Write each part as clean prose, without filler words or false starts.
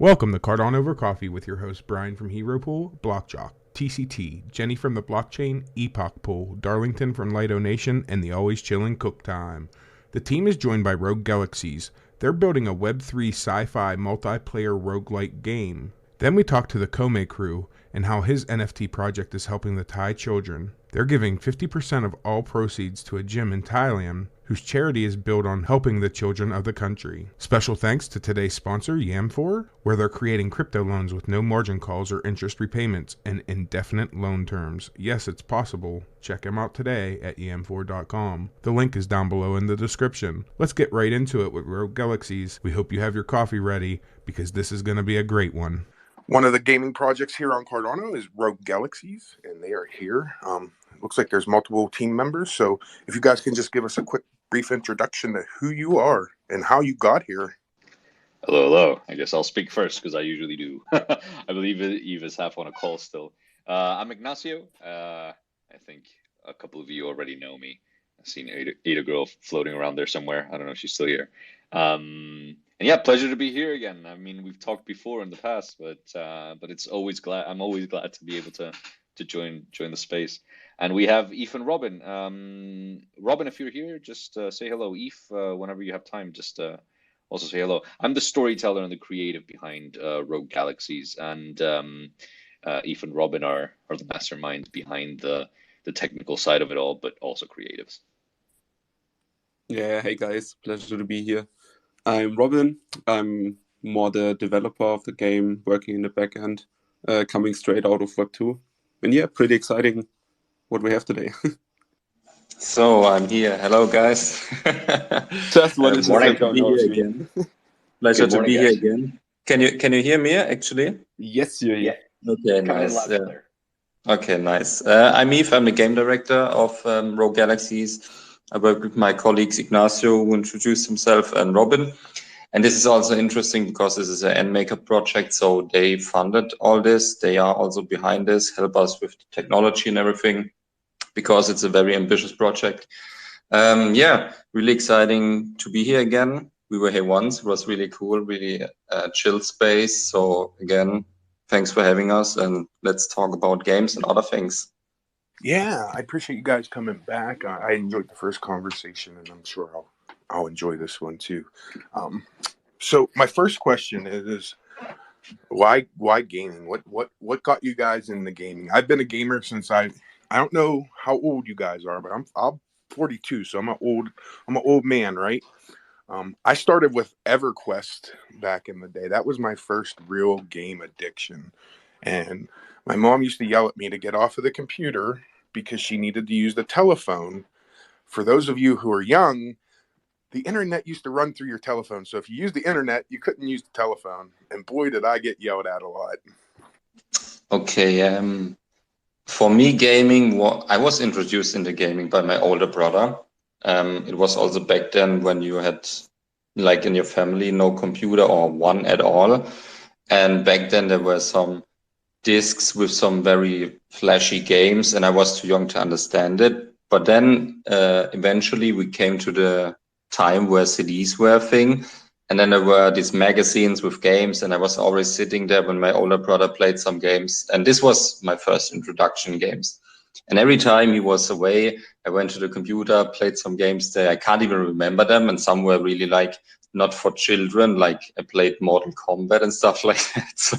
Welcome to Cardano Over Coffee with your host Brian from Hero Pool, Jock, TCT, Jenny from the Blockchain, Epoch Pool, Darlington from Lido Nation, and the always chillin' Cook Time. The team is joined by Rogue Galaxies. They're building a Web3 sci-fi multiplayer roguelike game. Then we talk to the Kame Crew and how his NFT project is helping the Thai children. They're giving 50% of all proceeds to a gym in Thailand whose charity is built on helping the children of the country. Special thanks to today's sponsor, Yam4, where they're creating crypto loans with no margin calls or interest repayments and indefinite loan terms. Yes, it's possible. Check them out today at yam4.com. The link is down below in the description. Let's get right into it with Rogue Galaxies. We hope you have your coffee ready because this is going to be a great one. One of the gaming projects here on Cardano is Rogue Galaxies, and they are here. It looks like there's multiple team members, so if you guys can just give us a quick, brief introduction to who you are and how you got here. Hello. I guess I'll speak first because I usually do. I believe Eve is half on a call still. I'm Ignacio. I think a couple of you already know me. I've seen Ada Girl floating around there somewhere. I don't know if she's still here. And yeah, pleasure to be here again. I mean, we've talked before in the past, but it's always I'm always glad to be able to join the space. And we have Eve and Robin. Robin, if you're here, just say hello. Eve, whenever you have time, just also say hello. I'm the storyteller and the creative behind Rogue Galaxies, and Eve and Robin are the masterminds behind the technical side of it all, but also creatives. Yeah, hey guys, pleasure to be here. I'm Robin. I'm more the developer of the game, working in the back end, coming straight out of Web2. And yeah, pretty exciting what we have today. So I'm here. Hello, guys. Just wanted to be here again. Pleasure to be here again. Can you hear me actually? Yes, you're here. Yeah. Okay, nice. Okay, nice. I'm Eve. I'm the game director of Rogue Galaxies. I work with my colleagues Ignacio, who introduced himself, and Robin. And this is also interesting because this is an NMaker project, so they funded all this. They are also behind this, help us with the technology and everything, because it's a very ambitious project. Yeah, really exciting to be here again. We were here once. It was really cool, really chill space. So again, thanks for having us, and let's talk about games and other things. Yeah, I appreciate you guys coming back. I enjoyed the first conversation, and I'm sure I'll enjoy this one too. So my first question is why gaming? What got you guys into gaming? I've been a gamer since I don't know how old you guys are, but I'm 42, so I'm an old man, right? I started with EverQuest back in the day. That was my first real game addiction. And my mom used to yell at me to get off of the computer because she needed to use the telephone. For those of you who are young, the internet used to run through your telephone. So if you used the internet, you couldn't use the telephone. And boy, did I get yelled at a lot. Okay, for me, gaming, I was introduced into gaming by my older brother. It was also back then when you had, like in your family, no computer or one at all. And back then there were some discs with some very flashy games, and I was too young to understand it. But then eventually we came to the time where CDs were a thing, and then there were these magazines with games, and I was always sitting there when my older brother played some games, and this was my first introduction games. And every time he was away, I went to the computer, played some games there. I can't even remember them, and some were really like not for children, like I played Mortal Kombat and stuff like that. So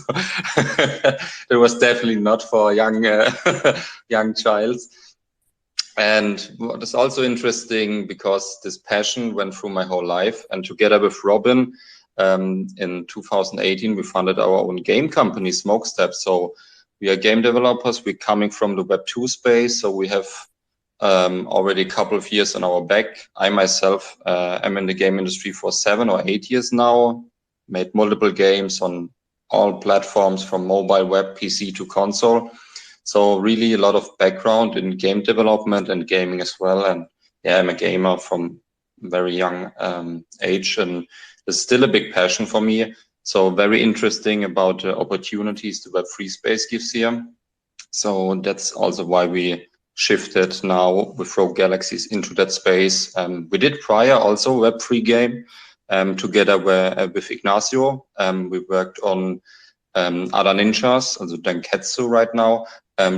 it was definitely not for young young child. And what is also interesting, because this passion went through my whole life, and together with Robin, in 2018, we founded our own game company, Smokestep. So we are game developers. We're coming from the Web2 space, so we have already a couple of years on our back. I myself am in the game industry for 7 or 8 years now, made multiple games on all platforms from mobile, web, PC to console. So really a lot of background in game development and gaming as well. And yeah, I'm a gamer from very young age, and it's still a big passion for me. So very interesting about the opportunities the Web3 space gives here. So that's also why we shifted now with Rogue Galaxies into that space. We did prior also Web3 game, together with Ignacio. We worked on other ninjas, also Danketsu right now,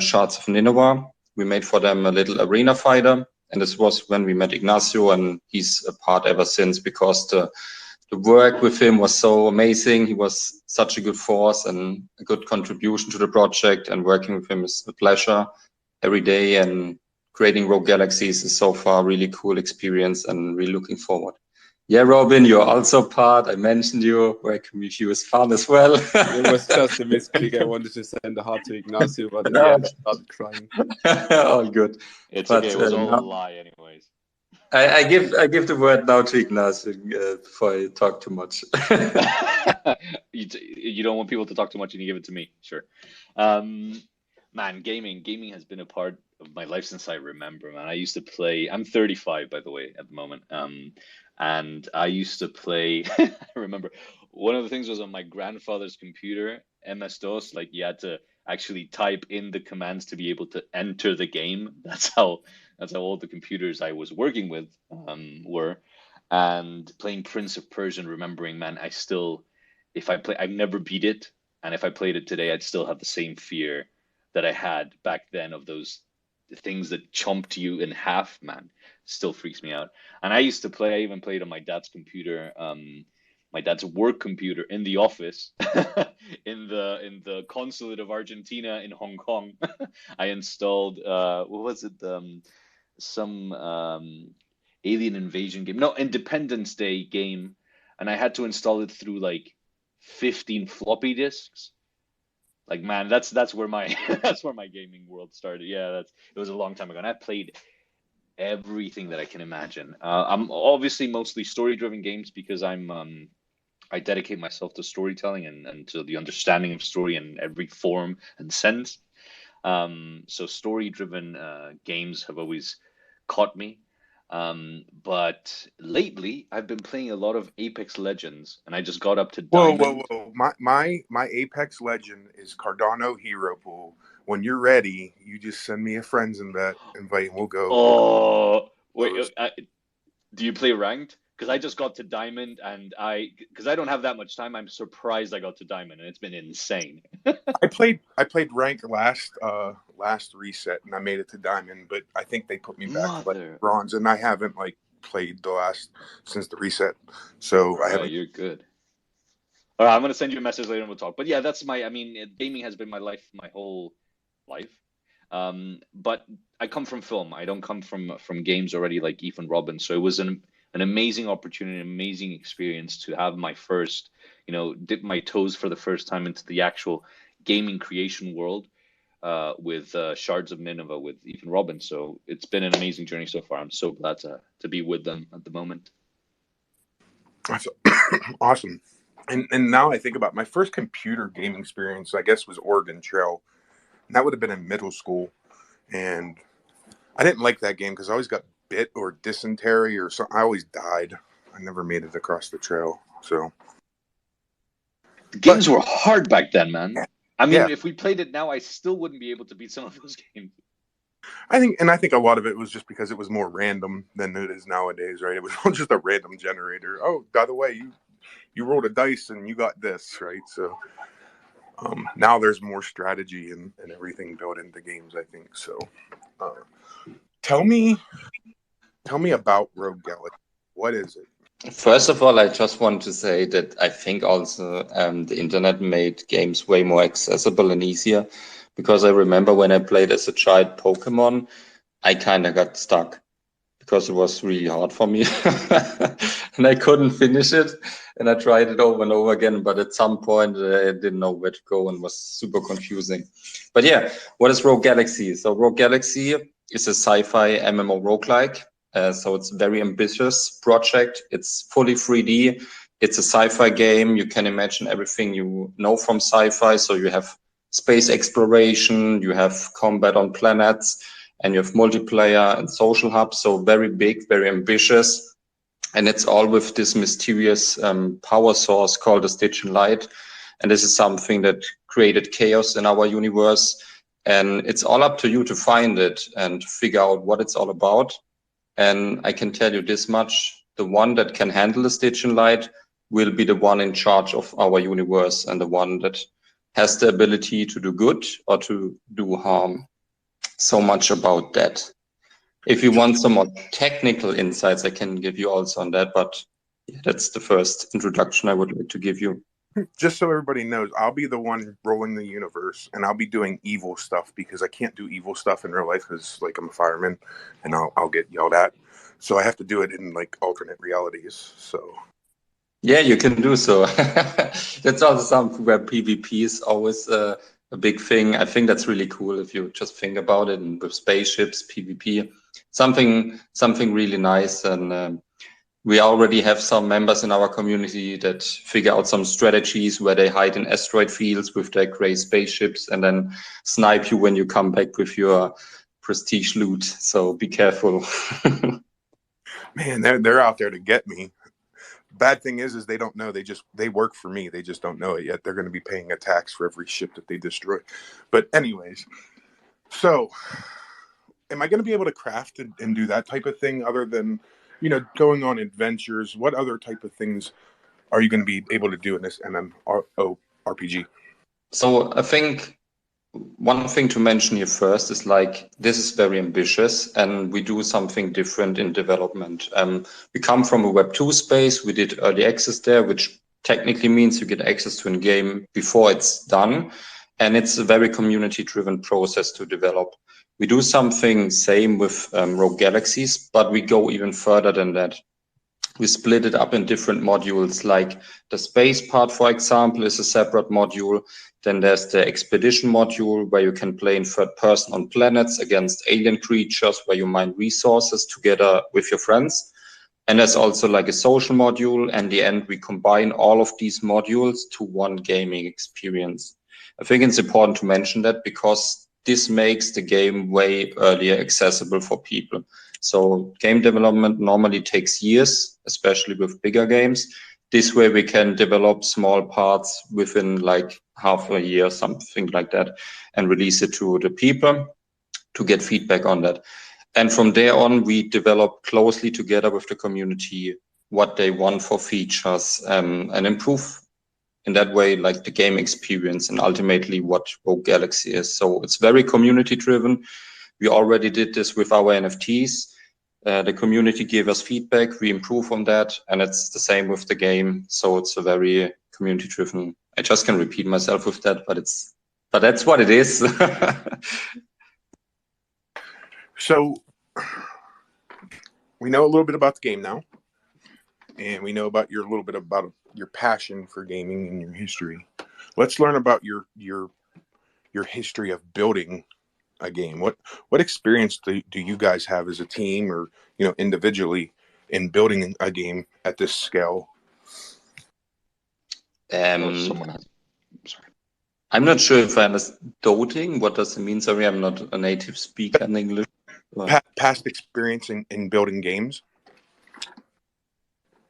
Shards of Nineveh. We made for them a little arena fighter. And this was when we met Ignacio, and he's a part ever since, because the work with him was so amazing. He was such a good force and a good contribution to the project, and working with him is a pleasure every day. And creating Rogue Galaxies is so far a really cool experience, and really looking forward. Yeah, Robin, you're also part. I mentioned you. Working with you is fun as well. It was just a mistake. I wanted to send a heart to Ignacio, but in the end, I started crying. All good. It's okay. It was all a lie, anyways. I give the word now to Ignacio before I talk too much. You don't want people to talk too much, and you give it to me. Sure. Man, gaming has been a part of my life since I remember, man. I used to play. I'm 35, by the way, at the moment. And I used to play. I remember one of the things was on my grandfather's computer, MS-DOS. Like, you had to actually type in the commands to be able to enter the game. That's how old the computers I was working with were. And playing Prince of Persia, and remembering, man, I've never beat it, and if I played it today, I'd still have the same fear that I had back then of those things that chomped you in half, man. Still freaks me out. And I even played on my dad's computer, my dad's work computer in the office, in the consulate of Argentina in Hong Kong. I installed what was it? Some alien invasion game. No, Independence Day game, and I had to install it through like 15 floppy disks. Like, man, that's where my that's where my gaming world started. Yeah, it was a long time ago, and I played everything that I can imagine. I'm obviously mostly story-driven games, because I dedicate myself to storytelling and to the understanding of story in every form and sense. So story-driven games have always caught me. But lately I've been playing a lot of Apex Legends, and I just got up to Diamond. Whoa. My Apex Legend is Cardano Hero Pool. When you're ready, you just send me a friends invite, and we'll go. Oh, wait, do you play ranked? Because I just got to Diamond, and because I don't have that much time, I'm surprised I got to Diamond, and it's been insane. I played ranked last reset, and I made it to Diamond, but I think they put me back to like bronze, and I haven't like played since the reset, so I haven't. You're good. All right, I'm gonna send you a message later and we'll talk. But yeah, gaming has been my life, my whole life. But I come from film. I don't come from games already like Ethan Robin. So it was an amazing opportunity, an amazing experience to have my first, dip my toes for the first time into the actual gaming creation world with Shards of Nineveh with Ethan Robin. So it's been an amazing journey so far. I'm so glad to be with them at the moment. That's awesome. And now I think about my first computer gaming experience, I guess, was Oregon Trail. And that would have been in middle school. And I didn't like that game because I always got bit or dysentery or something. I always died. I never made it across the trail. So the games were hard back then, man. I mean, if we played it now, I still wouldn't be able to beat some of those games. I think a lot of it was just because it was more random than it is nowadays, right? It was just a random generator. Oh, by the way, you rolled a dice and you got this, right? So now there's more strategy and everything built into games, I think. So tell me about Rogue Galaxies. What is it? First of all, I just want to say that I think also the internet made games way more accessible and easier, because I remember when I played as a child Pokemon, I kind of got stuck because it was really hard for me and I couldn't finish it, and I tried it over and over again, but at some point I didn't know where to go and was super confusing. But yeah, what is Rogue Galaxy? So Rogue Galaxy is a sci-fi MMO roguelike. So it's a very ambitious project. It's fully 3D. It's a sci-fi game. You can imagine everything you know from sci-fi. So you have space exploration, you have combat on planets, and you have multiplayer and social hubs. So very big, very ambitious. And it's all with this mysterious power source called the Stygian Light. And this is something that created chaos in our universe. And it's all up to you to find it and figure out what it's all about. And I can tell you this much, the one that can handle the Stygian light will be the one in charge of our universe and the one that has the ability to do good or to do harm. So much about that. If you want some more technical insights, I can give you also on that, but yeah, that's the first introduction I would like to give you. Just so everybody knows, I'll be the one rolling the universe, and I'll be doing evil stuff because I can't do evil stuff in real life because, like, I'm a fireman, and I'll get yelled at. So I have to do it in, like, alternate realities. So yeah, you can do so. That's also something where PvP is always a big thing. I think that's really cool if you just think about it, and with spaceships, PvP, something really nice. And we already have some members in our community that figure out some strategies where they hide in asteroid fields with their gray spaceships and then snipe you when you come back with your prestige loot. So be careful. man, they're out there to get me. Bad thing is they don't know. They work for me. They just don't know it yet. They're going to be paying a tax for every ship that they destroy. But anyways, so am I going to be able to craft and do that type of thing other than, going on adventures? What other type of things are you going to be able to do in this MMORPG? So I think one thing to mention here first is like, this is very ambitious and we do something different in development. We come from a Web2 space. We did early access there, which technically means you get access to a game before it's done. And it's a very community-driven process to develop. We do something same with Rogue Galaxies, but we go even further than that. We split it up in different modules, like the space part, for example, is a separate module. Then there's the expedition module where you can play in third person on planets against alien creatures where you mine resources together with your friends. And there's also like a social module. And in the end, we combine all of these modules to one gaming experience. I think it's important to mention that because this makes the game way earlier accessible for people. So game development normally takes years, especially with bigger games. This way we can develop small parts within like half a year, something like that, and release it to the people to get feedback on that. And from there on, we develop closely together with the community what they want for features and improve in that way, like the game experience and ultimately what Rogue Galaxy is. So it's very community driven. We already did this with our NFTs. The community gave us feedback. We improve on that. And it's the same with the game. So it's a very community driven. I just can repeat myself with that, but that's what it is. So we know a little bit about the game now, and we know about a little bit about your passion for gaming and your history. Let's learn about your history of building a game. What experience do you guys have as a team or individually in building a game at this scale? Someone has. Sorry. I'm not sure if I understand doting. What does it mean? Sorry, I'm not a native speaker in English. Past experience in building games.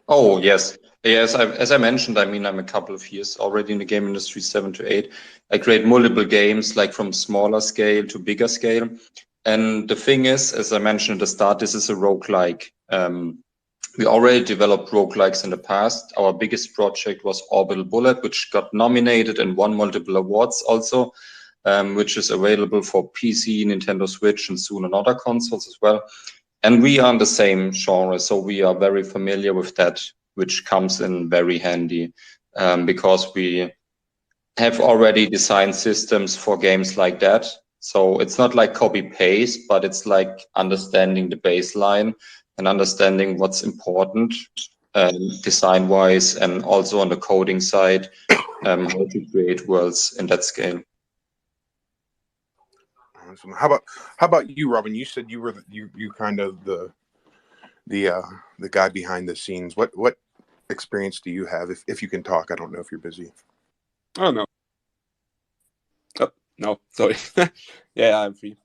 Oh, yes. Yes, as I mentioned, I mean, I'm a couple of years already in the game industry, 7 to 8. I create multiple games, like from smaller scale to bigger scale. And the thing is, as I mentioned at the start, this is a roguelike. We already developed roguelikes in the past. Our biggest project was Orbital Bullet, which got nominated and won multiple awards also, which is available for PC, Nintendo Switch, and soon on other consoles as well. And we are in the same genre, so we are very familiar with that, which comes in very handy because we have already designed systems for games like that. So it's not like copy paste, but it's like understanding the baseline and understanding what's important design wise, and also on the coding side, how to create worlds in that scale. Awesome. How about you, Robin? You said you were you kind of the guy behind the scenes. What experience do you have? If you can talk, I don't know if you're busy. Oh no. Oh no, sorry. Yeah, I'm free.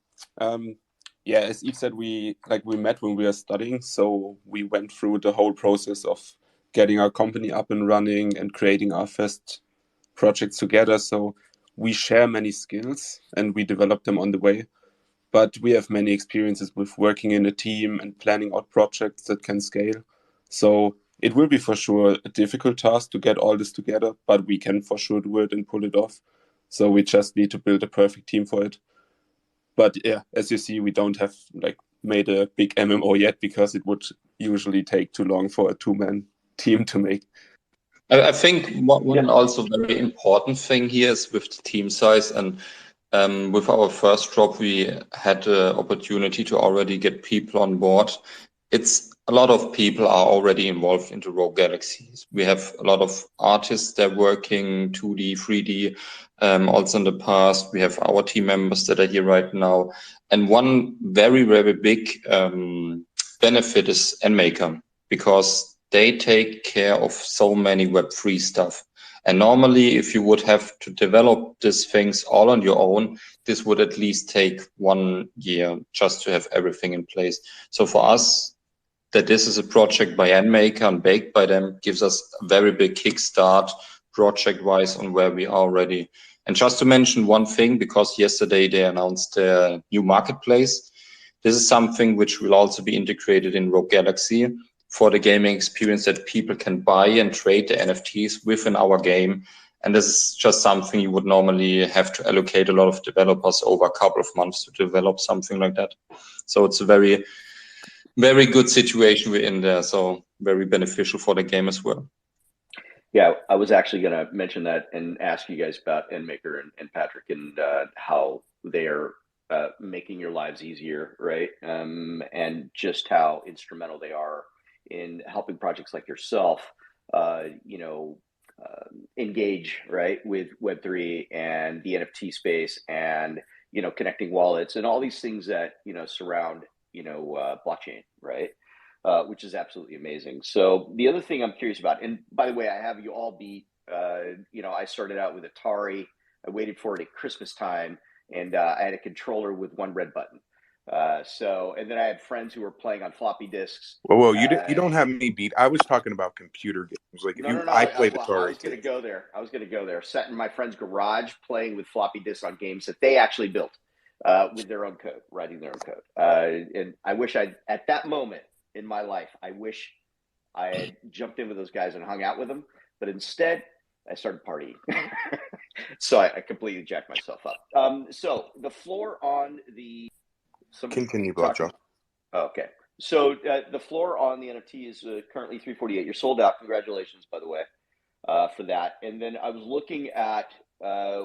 Yeah, as Eve said, we met when we were studying, so we went through the whole process of getting our company up and running and creating our first projects together. So we share many skills and we develop them on the way. But we have many experiences with working in a team and planning out projects that can scale. So it will be for sure a difficult task to get all this together, but we can for sure do it and pull it off. So we just need to build a perfect team for it. But yeah, as you see, we don't have like made a big MMO yet because it would usually take too long for a 2-man team to make. I think one also very important thing here is with the team size, and with our first drop, we had the opportunity to already get people on board. It's a lot of people are already involved into Rogue Galaxies. We have a lot of artists that are working 2D, 3D. Also in the past, we have our team members that are here right now. And one very, very big benefit is NMaker, because they take care of so many Web3 stuff. And normally, if you would have to develop these things all on your own, this would at least take 1 year just to have everything in place. So for us, that this is a project by NMaker and baked by them gives us a very big kickstart project-wise on where we are already. And just to mention one thing, because yesterday they announced their new marketplace, this is something which will also be integrated in Rogue Galaxy for the gaming experience, that people can buy and trade the NFTs within our game. And this is just something you would normally have to allocate a lot of developers over a couple of months to develop something like that. So it's a very, very good situation we're in there. So very beneficial for the game as well. Yeah, I was actually going to mention that and ask you guys about NMaker and Patrick, and how they are making your lives easier, right? And just how instrumental they are in helping projects like yourself, engage, right, with Web3 and the NFT space, and, connecting wallets and all these things that, surround, blockchain, right? Which is absolutely amazing. So the other thing I'm curious about, and by the way, I have you all beat, I started out with Atari. I waited for it at Christmas time, and I had a controller with one red button. And then I had friends who were playing on floppy disks. Whoa, you don't have me beat. I was talking about computer games. Like I played Atari. I was going to go there. Sat in my friend's garage playing with floppy disks on games that they actually built with their own code, writing their own code. And I wish at that moment in my life, I wish I had jumped in with those guys and hung out with them. But instead, I started partying. So I completely jacked myself up. So the floor on the... Continue, Blackjack. Oh, okay. So the floor on the NFT is currently 348. You're sold out. Congratulations, by the way, for that. And then I was looking at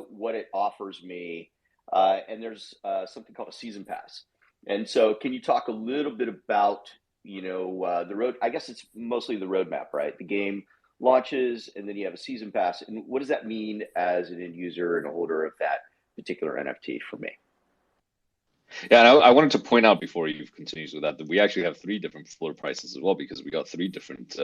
what it offers me, and there's something called a season pass. And so can you talk a little bit about, the road? I guess it's mostly the roadmap, right? The game launches, and then you have a season pass. And what does that mean as an end user and holder of that particular NFT for me? Yeah, and I wanted to point out before you continue with that we actually have 3 different floor prices as well, because we got 3 different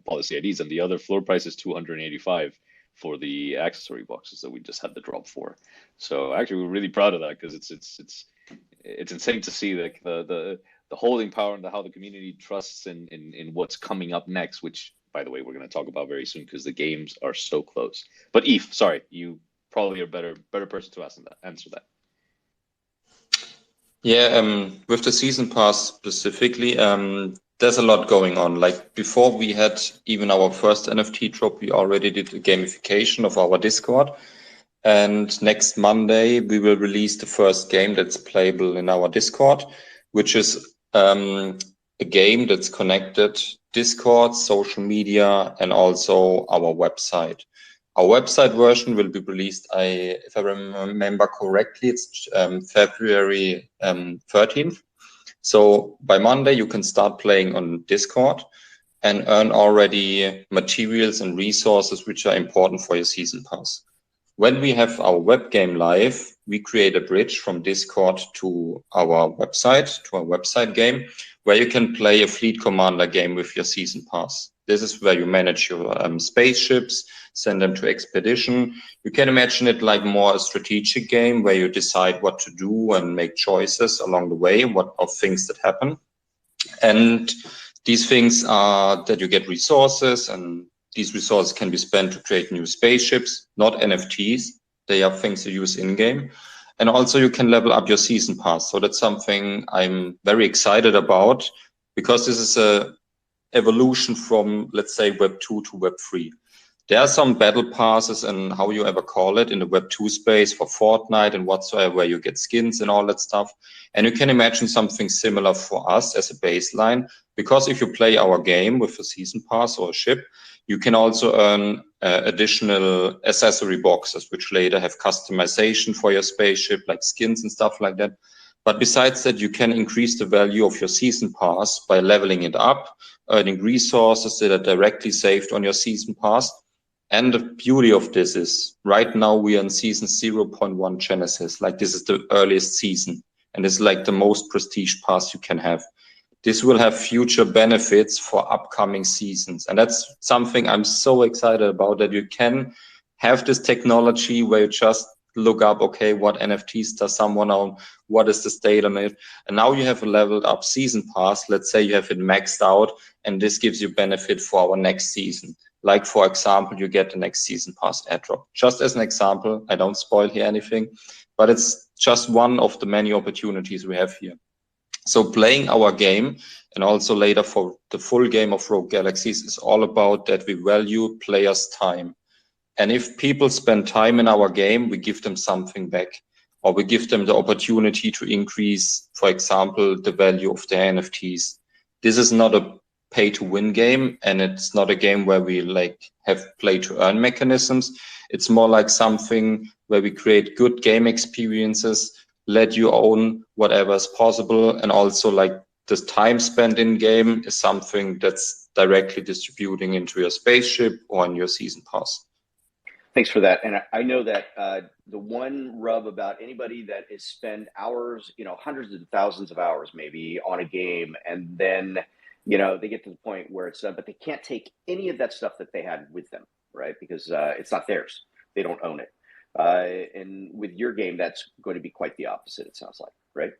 policy IDs, and the other floor price is 285 for the accessory boxes that we just had the drop for. So actually, we're really proud of that, because it's insane to see like the holding power and how the community trusts in what's coming up next, which, by the way, we're going to talk about very soon, because the games are so close. But Eve, sorry, you probably are a better person to answer that. Yeah, with the season pass specifically, there's a lot going on. Like before we had even our first NFT drop, we already did a gamification of our Discord. And next Monday, we will release the first game that's playable in our Discord, which is a game that's connected Discord, social media, and also our website. Our website version will be released, if I remember correctly, it's February 13th. So by Monday, you can start playing on Discord and earn already materials and resources which are important for your season pass. When we have our web game live, we create a bridge from Discord to our website game, where you can play a Fleet Commander game with your season pass. This is where you manage your spaceships, send them to expedition. You can imagine it like more a strategic game where you decide what to do and make choices along the way, what are things that happen. And these things are that you get resources, and these resources can be spent to create new spaceships, not NFTs. They are things you use in-game. And also you can level up your season pass. So that's something I'm very excited about, because this is a evolution from, let's say, Web 2 to Web 3. There are some battle passes and how you ever call it in the Web 2 space for Fortnite and whatsoever, where you get skins and all that stuff. And you can imagine something similar for us as a baseline, because if you play our game with a season pass or a ship, you can also earn additional accessory boxes, which later have customization for your spaceship, like skins and stuff like that. But besides that, you can increase the value of your season pass by leveling it up, earning resources that are directly saved on your season pass. And the beauty of this is right now we are in season 0.1 Genesis. Like this is the earliest season and it's like the most prestige pass you can have. This will have future benefits for upcoming seasons. And that's something I'm so excited about, that you can have this technology where you just look up, okay, what NFTs does someone own? What is the state on it? And now you have a leveled up season pass. Let's say you have it maxed out and this gives you benefit for our next season. Like, for example, you get the next season pass airdrop. Just as an example, I don't spoil here anything, but it's just one of the many opportunities we have here. So playing our game and also later for the full game of Rogue Galaxies is all about that we value players' time. And if people spend time in our game, we give them something back, or we give them the opportunity to increase, for example, the value of their NFTs. This is not a pay to win game, and it's not a game where we like have play to earn mechanisms. It's more like something where we create good game experiences, let you own whatever is possible, and also like the time spent in game is something that's directly distributing into your spaceship or in your season pass. Thanks for that. And I know that the one rub about anybody that is spend hours, hundreds of thousands of hours maybe on a game, and then they get to the point where it's done, but they can't take any of that stuff that they had with them, right? Because it's not theirs. They don't own it. And with your game, that's going to be quite the opposite, it sounds like, right?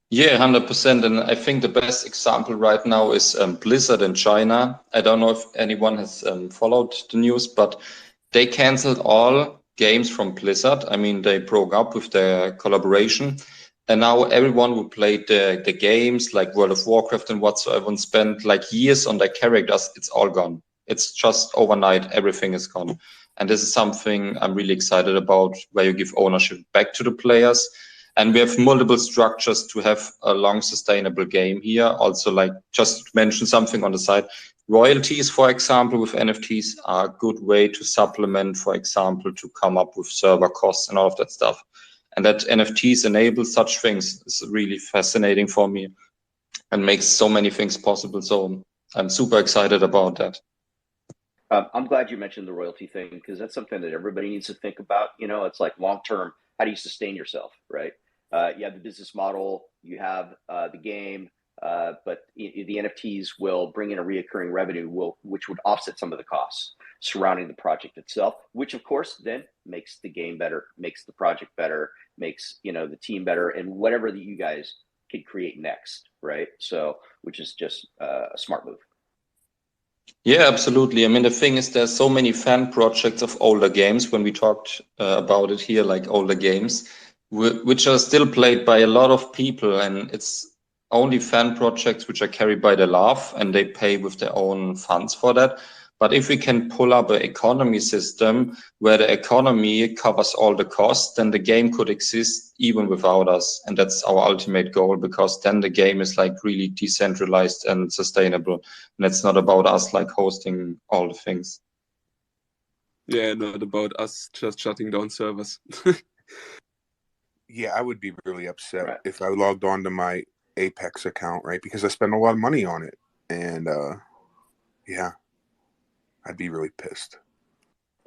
Yeah, 100%. And I think the best example right now is Blizzard in China. I don't know if anyone has followed the news, but they canceled all games from Blizzard. I mean, they broke up with their collaboration. And now everyone who played the games like World of Warcraft and whatsoever and spent like years on their characters, it's all gone. It's just overnight, everything is gone. And this is something I'm really excited about, where you give ownership back to the players. And we have multiple structures to have a long sustainable game here. Also, like just to mention something on the side, royalties, for example, with NFTs are a good way to supplement, for example, to come up with server costs and all of that stuff. And that NFTs enable such things is really fascinating for me and makes so many things possible. So I'm super excited about that. I'm glad you mentioned the royalty thing, because that's something that everybody needs to think about. It's like long-term, how do you sustain yourself, right? You have the business model, you have the game, but the NFTs will bring in a reoccurring revenue, which would offset some of the costs surrounding the project itself, which of course then makes the game better, makes the project better, makes the team better, and whatever that you guys can create next, right? So, which is just a smart move. Yeah, absolutely. I mean, the thing is, there's so many fan projects of older games when we talked about it here, like older games, which are still played by a lot of people, and it's only fan projects which are carried by the love, and they pay with their own funds for that. But if we can pull up an economy system where the economy covers all the costs, then the game could exist even without us. And that's our ultimate goal, because then the game is like really decentralized and sustainable. And it's not about us like hosting all the things. Yeah, not about us just shutting down servers. Yeah, I would be really upset if I logged on to my Apex account, right? Because I spend a lot of money on it. And yeah, I'd be really pissed.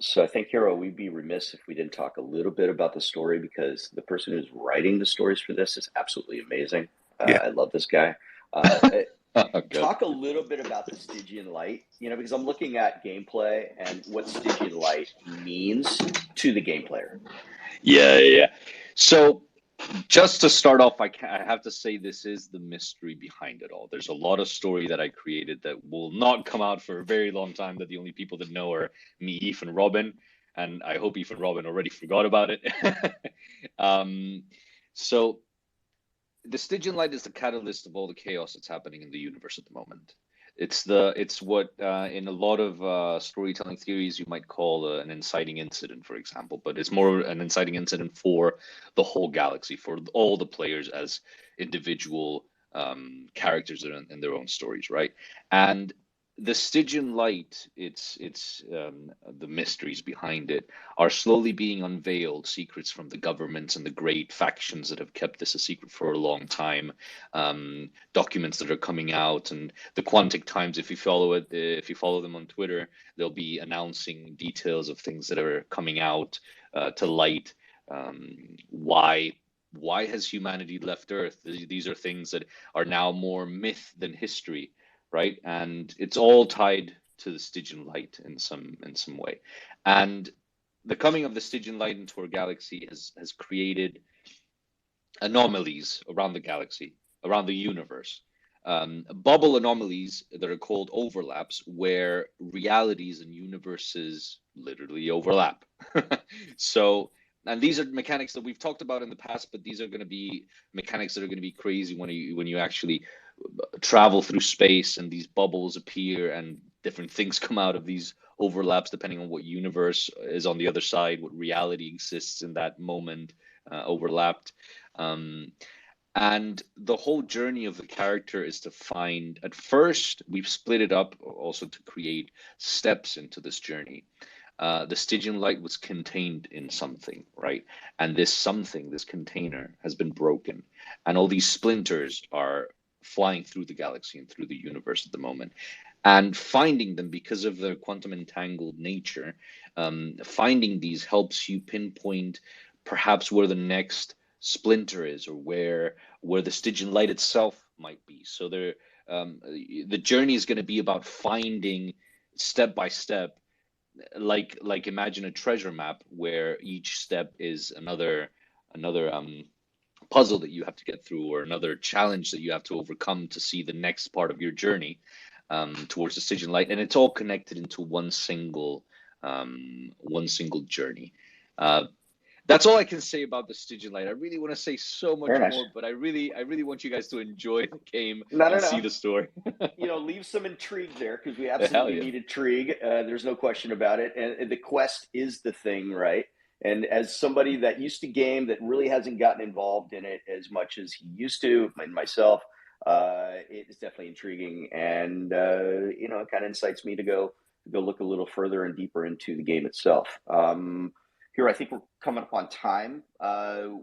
So I think, Hero, we'd be remiss if we didn't talk a little bit about the story, because the person who's writing the stories for this is absolutely amazing. I love this guy. Talk a little bit about the Stygian Light, because I'm looking at gameplay and what Stygian Light means to the game player. Yeah. So just to start off, I have to say this is the mystery behind it all. There's a lot of story that I created that will not come out for a very long time, that the only people that know are me, Eve, and Robin. And I hope Eve and Robin already forgot about it. So the Stygian Light is the catalyst of all the chaos that's happening in the universe at the moment. It's what in a lot of storytelling theories you might call an inciting incident, for example, but it's more an inciting incident for the whole galaxy, for all the players as individual characters in their own stories, right? And the Stygian light, it's the mysteries behind it are slowly being unveiled, secrets from the governments and the great factions that have kept this a secret for a long time, documents that are coming out, and the Quantic Times, if you follow it, if you follow them on Twitter, they'll be announcing details of things that are coming out to light. Why has humanity left Earth? These are things that are now more myth than history, right? And it's all tied to the Stygian light in some way. And the coming of the Stygian light into our galaxy has created anomalies around the galaxy, around the universe. Bubble anomalies that are called overlaps, where realities and universes literally overlap. So, and these are mechanics that we've talked about in the past, but these are going to be mechanics that are going to be crazy when you actually travel through space and these bubbles appear and different things come out of these overlaps depending on what universe is on the other side, what reality exists in that moment overlapped. And the whole journey of the character is to find, at first, we've split it up also to create steps into this journey. The Stygian light was contained in something, right? And this something, this container, has been broken. And all these splinters are flying through the galaxy and through the universe at the moment. And finding them, because of their quantum entangled nature, finding these helps you pinpoint perhaps where the next splinter is, or where the Stygian light itself might be. So there, the journey is going to be about finding step by step, like imagine a treasure map where each step is another puzzle that you have to get through, or another challenge that you have to overcome to see the next part of your journey towards the Stygian light, and it's all connected into one single journey. That's all I can say about the Stygian light. I really want to say so much Very nice. more, but I really want you guys to enjoy the game No. and see the story. Leave some intrigue there, because we absolutely need intrigue. There's no question about it. And the quest is the thing, right? And as somebody that used to game that really hasn't gotten involved in it as much as he used to, and myself, it is definitely intriguing, and it kind of incites me to go look a little further and deeper into the game itself. Here, I think we're coming up on time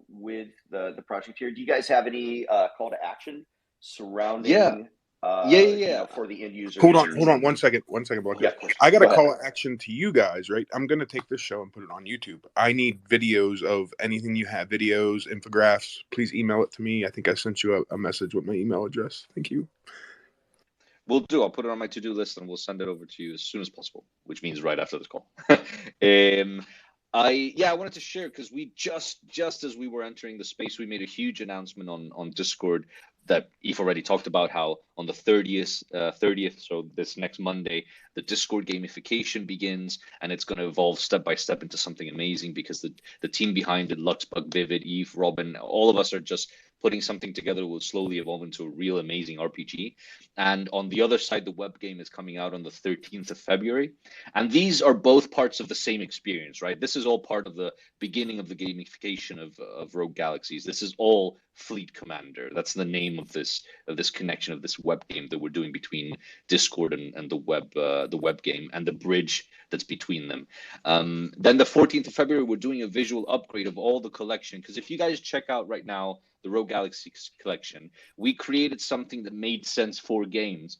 with the project here. Do you guys have any call to action surrounding for the end user? Hold on 1 second, Block. Yeah, I got a call to action to you guys, right? I'm going to take this show and put it on YouTube. I need videos of anything you have, videos, infographics. Please email it to me. I think I sent you a message with my email address. Thank you. Will do. I'll put it on my to-do list and we'll send it over to you as soon as possible, which means right after this call. I wanted to share, because we just as we were entering the space, we made a huge announcement on Discord that Eve already talked about, how on the 30th, so this next Monday, the Discord gamification begins, and it's going to evolve step by step into something amazing, because the team behind it, Luxbug, Vivid, Eve, Robin, all of us are just putting something together that will slowly evolve into a real amazing RPG. And on the other side, the web game is coming out on the 13th of February. And these are both parts of the same experience, right? This is all part of the beginning of the gamification of Rogue Galaxies. This is all Fleet Commander. That's the name of this connection of this web game that we're doing between Discord and the web game, and the bridge that's between them. Then the 14th of February, we're doing a visual upgrade of all the collection, because if you guys check out right now the Rogue Galaxies collection, we created something that made sense for games,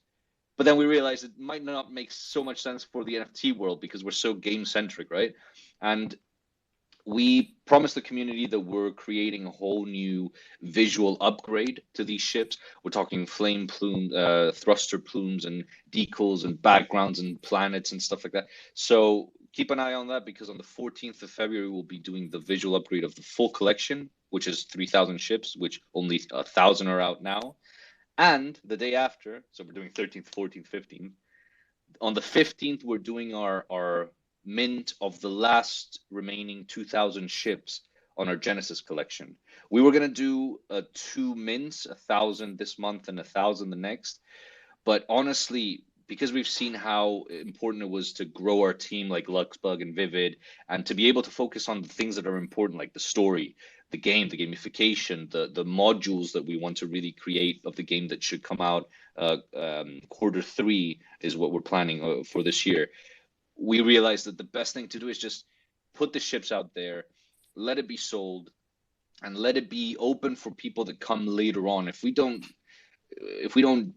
but then we realized it might not make so much sense for the NFT world, because we're so game centric, right? And we promised the community that we're creating a whole new visual upgrade to these ships. We're talking flame plume, thruster plumes, and decals, and backgrounds, and planets, and stuff like that. So keep an eye on that, because on the 14th of February, we'll be doing the visual upgrade of the full collection, which is 3,000 ships, which only 1,000 are out now. And the day after, so we're doing 13th, 14th, 15th. On the 15th, we're doing our mint of the last remaining 2,000 ships on our Genesis collection. We were going to do 2 mints, 1,000 this month and 1,000 the next. But honestly, because we've seen how important it was to grow our team like Luxbug and Vivid, and to be able to focus on the things that are important, like the story, the game, the gamification, the modules that we want to really create of the game that should come out Q3 is what we're planning for this year. We realized that the best thing to do is just put the ships out there, let it be sold, and let it be open for people that come later on. If we don't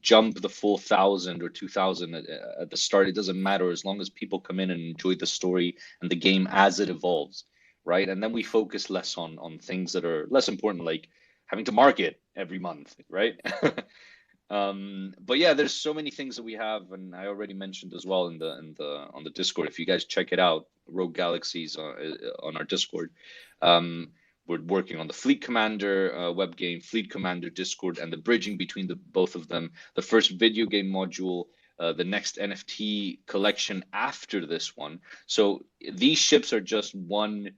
jump the full 1,000 or 2,000 at the start, it doesn't matter as long as people come in and enjoy the story and the game as it evolves, right? And then we focus less on things that are less important, like having to market every month, right? But yeah, there's so many things that we have, and I already mentioned as well on the Discord. If you guys check it out, Rogue Galaxies on our Discord. We're working on the Fleet Commander web game, Fleet Commander Discord, and the bridging between both of them. The first video game module, the next NFT collection after this one. So these ships are just one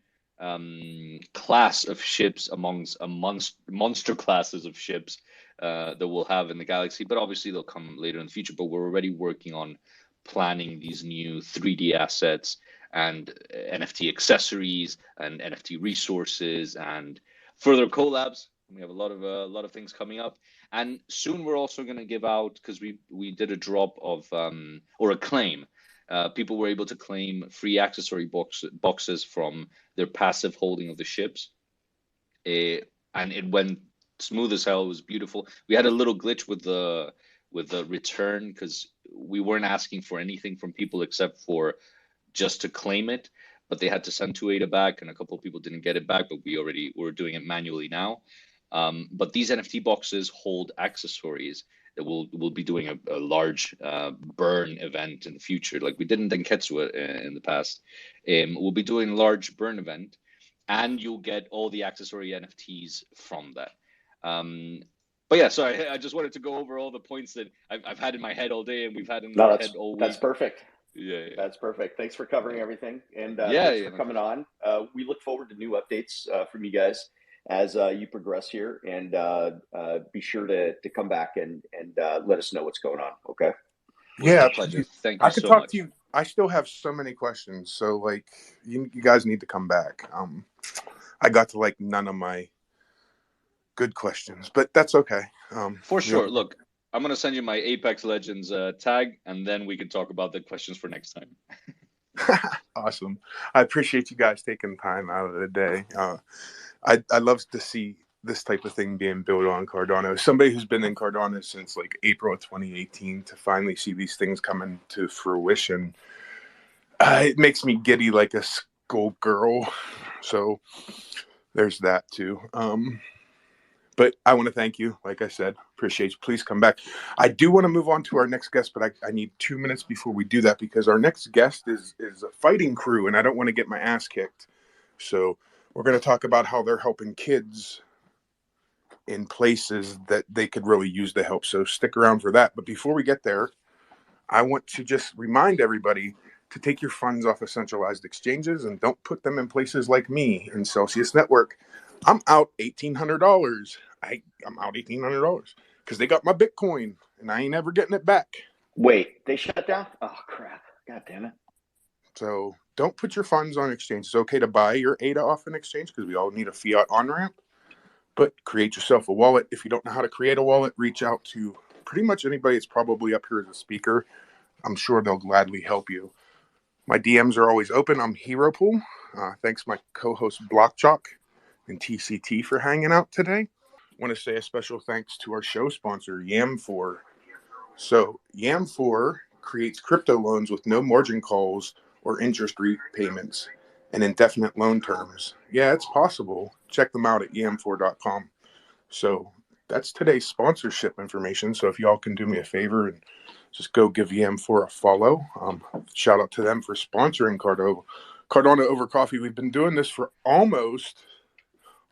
class of ships amongst a monster classes of ships that we'll have in the Galaxy. But obviously they'll come later in the future. But we're already working on planning these new 3D assets and NFT accessories and NFT resources and further collabs. We have a lot of things coming up, and soon we're also going to give out, because we did a drop of or a claim. People were able to claim free accessory boxes from their passive holding of the ships, and it went smooth as hell. It was beautiful. We had a little glitch with the return because we weren't asking for anything from people except for just to claim it, but they had to send 2 ADA back, and a couple of people didn't get it back, but we're doing it manually now. But these NFT boxes hold accessories that we'll be doing a large burn event in the future, like we did in Denketsu in the past. We'll be doing a large burn event, and you'll get all the accessory NFTs from that. But yeah, so I just wanted to go over all the points that I've had in my head all day, and we've had in our head all week. That's perfect. Yeah. That's perfect. Thanks for covering everything, and yeah, thanks for coming on. We look forward to new updates from you guys as you progress here, and be sure to come back and let us know what's going on. Okay. Yeah, pleasure. Thank you I could so talk much. to you. I still have so many questions, so like you guys need to come back. I got to like none of my good questions, but that's okay. For sure. Look, I'm going to send you my Apex Legends tag, and then we can talk about the questions for next time. Awesome. I appreciate you guys taking time out of the day. I love to see this type of thing being built on Cardano. Somebody who's been in Cardano since like April of 2018 to finally see these things coming to fruition, it makes me giddy like a schoolgirl. So there's that too. But I want to thank you. Like I said, appreciate you. Please come back. I do want to move on to our next guest, but I need 2 minutes before we do that, because our next guest is a fighting crew, and I don't want to get my ass kicked. So we're going to talk about how they're helping kids in places that they could really use the help. So stick around for that. But before we get there, I want to just remind everybody to take your funds off of centralized exchanges and don't put them in places like me in Celsius Network. I'm out $1,800. I'm out $1,800 because they got my Bitcoin and I ain't ever getting it back. Wait, they shut down? Oh crap! God damn it! So don't put your funds on exchange. It's okay to buy your ADA off an exchange because we all need a fiat on-ramp, but create yourself a wallet. If you don't know how to create a wallet, reach out to pretty much anybody that's probably up here as a speaker. I'm sure they'll gladly help you. My DMs are always open. I'm HeroPool. Thanks my co-host Jock and TCT for hanging out today. I want to say a special thanks to our show sponsor, Yam4. So Yam4 creates crypto loans with no margin calls or interest rate payments and indefinite loan terms. Yeah, it's possible. Check them out at yam4.com. So that's today's sponsorship information. So if y'all can do me a favor and just go give Yam4 a follow. Shout out to them for sponsoring Cardano Over Coffee. We've been doing this for almost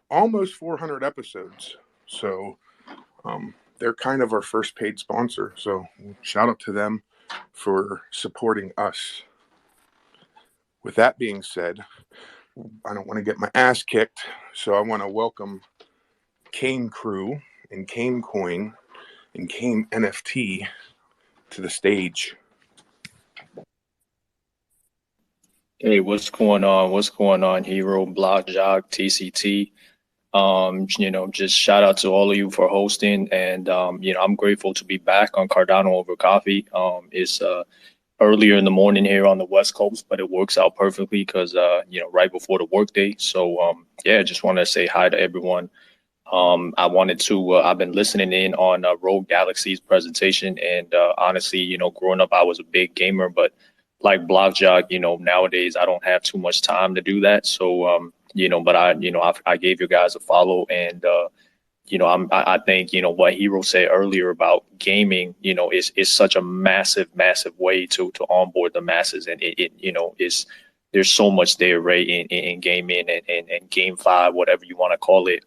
400 episodes. So they're kind of our first paid sponsor. So shout out to them for supporting us. With that being said, I don't want to get my ass kicked. So I want to welcome Kame Crew and Kame Coin and Kame NFT to the stage. Hey, what's going on? What's going on, Hero, Block, Jock, TCT? Just shout out to all of you for hosting, and I'm grateful to be back on Cardano over coffee. It's earlier in the morning here on the West Coast, but it works out perfectly because right before the workday. So just want to say hi to everyone. I wanted to. I've been listening in on Rogue Galaxies presentation, and honestly, growing up, I was a big gamer, but like Blockjock, nowadays I don't have too much time to do that. So but I gave you guys a follow, and I think what Hero said earlier about gaming, is such a massive way to onboard the masses, and it is. There's so much there, right, in gaming and GameFi, whatever you want to call it.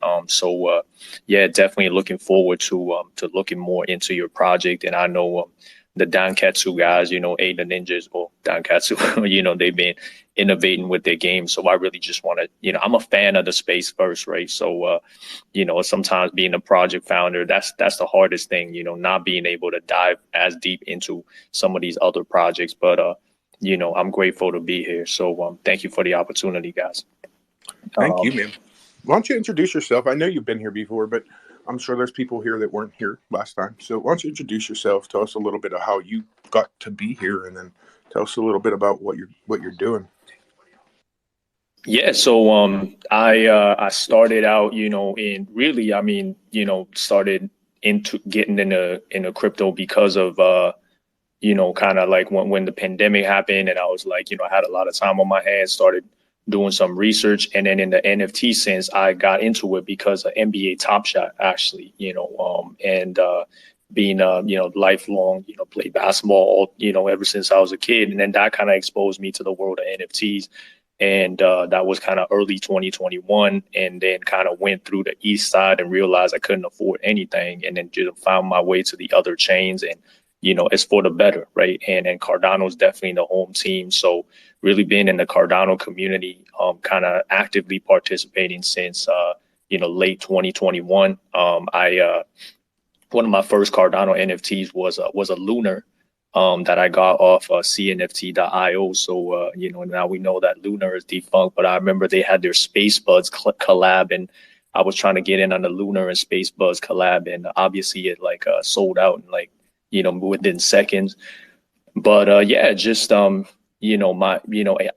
Definitely looking forward to looking more into your project. And I know the Dankatsu guys, A the Ninjas or Dankatsu, they've been innovating with their games. So I really just want to, I'm a fan of the space first, right? So, sometimes being a project founder, that's the hardest thing, not being able to dive as deep into some of these other projects. But, I'm grateful to be here. So thank you for the opportunity, guys. Thank you, man. Why don't you introduce yourself? I know you've been here before, but I'm sure there's people here that weren't here last time. So why don't you introduce yourself? Tell us a little bit of how you got to be here, and then tell us a little bit about what you're doing. Yeah, so I started out, started into getting into crypto because of kind of like when the pandemic happened, and I was like, I had a lot of time on my hands, started doing some research. And then in the NFT sense, I got into it because of NBA Top Shot, actually, and being, lifelong, played basketball, ever since I was a kid. And then that kind of exposed me to the world of NFTs. And that was kind of early 2021, and then kind of went through the east side and realized I couldn't afford anything, and then just found my way to the other chains. And it's for the better, right? And Cardano is definitely the home team. So really being in the Cardano community, kind of actively participating since, late 2021. One of my first Cardano NFTs was a Lunar that I got off cnft.io. So, now we know that Lunar is defunct, but I remember they had their Space Buds collab, and I was trying to get in on the Lunar and Space Buds collab, and obviously it sold out in within seconds. But my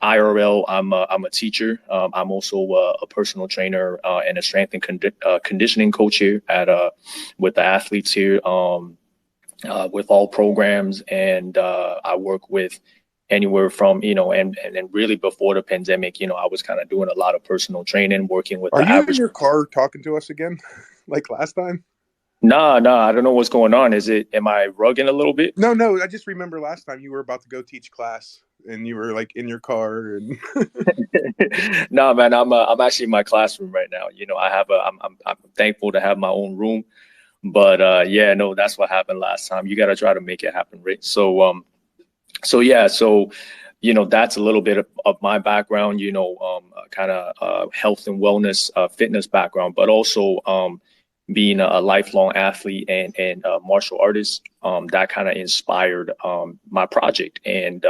IRL, I'm a teacher. I'm also a personal trainer and a strength and conditioning coach here with the athletes here, with all programs. And I work with anywhere from, and really before the pandemic, I was kind of doing a lot of personal training, working with Are you in your car talking to us again like last time? Nah, I don't know what's going on. Am I rugging a little bit? No, I just remember last time you were about to go teach class and you were in your car and No, man, I'm actually in my classroom right now. I'm thankful to have my own room, but that's what happened last time. You got to try to make it happen, right? So that's a little bit of my background, kind of health and wellness, fitness background, but also being a lifelong athlete and martial artist, that kind of inspired my project. And,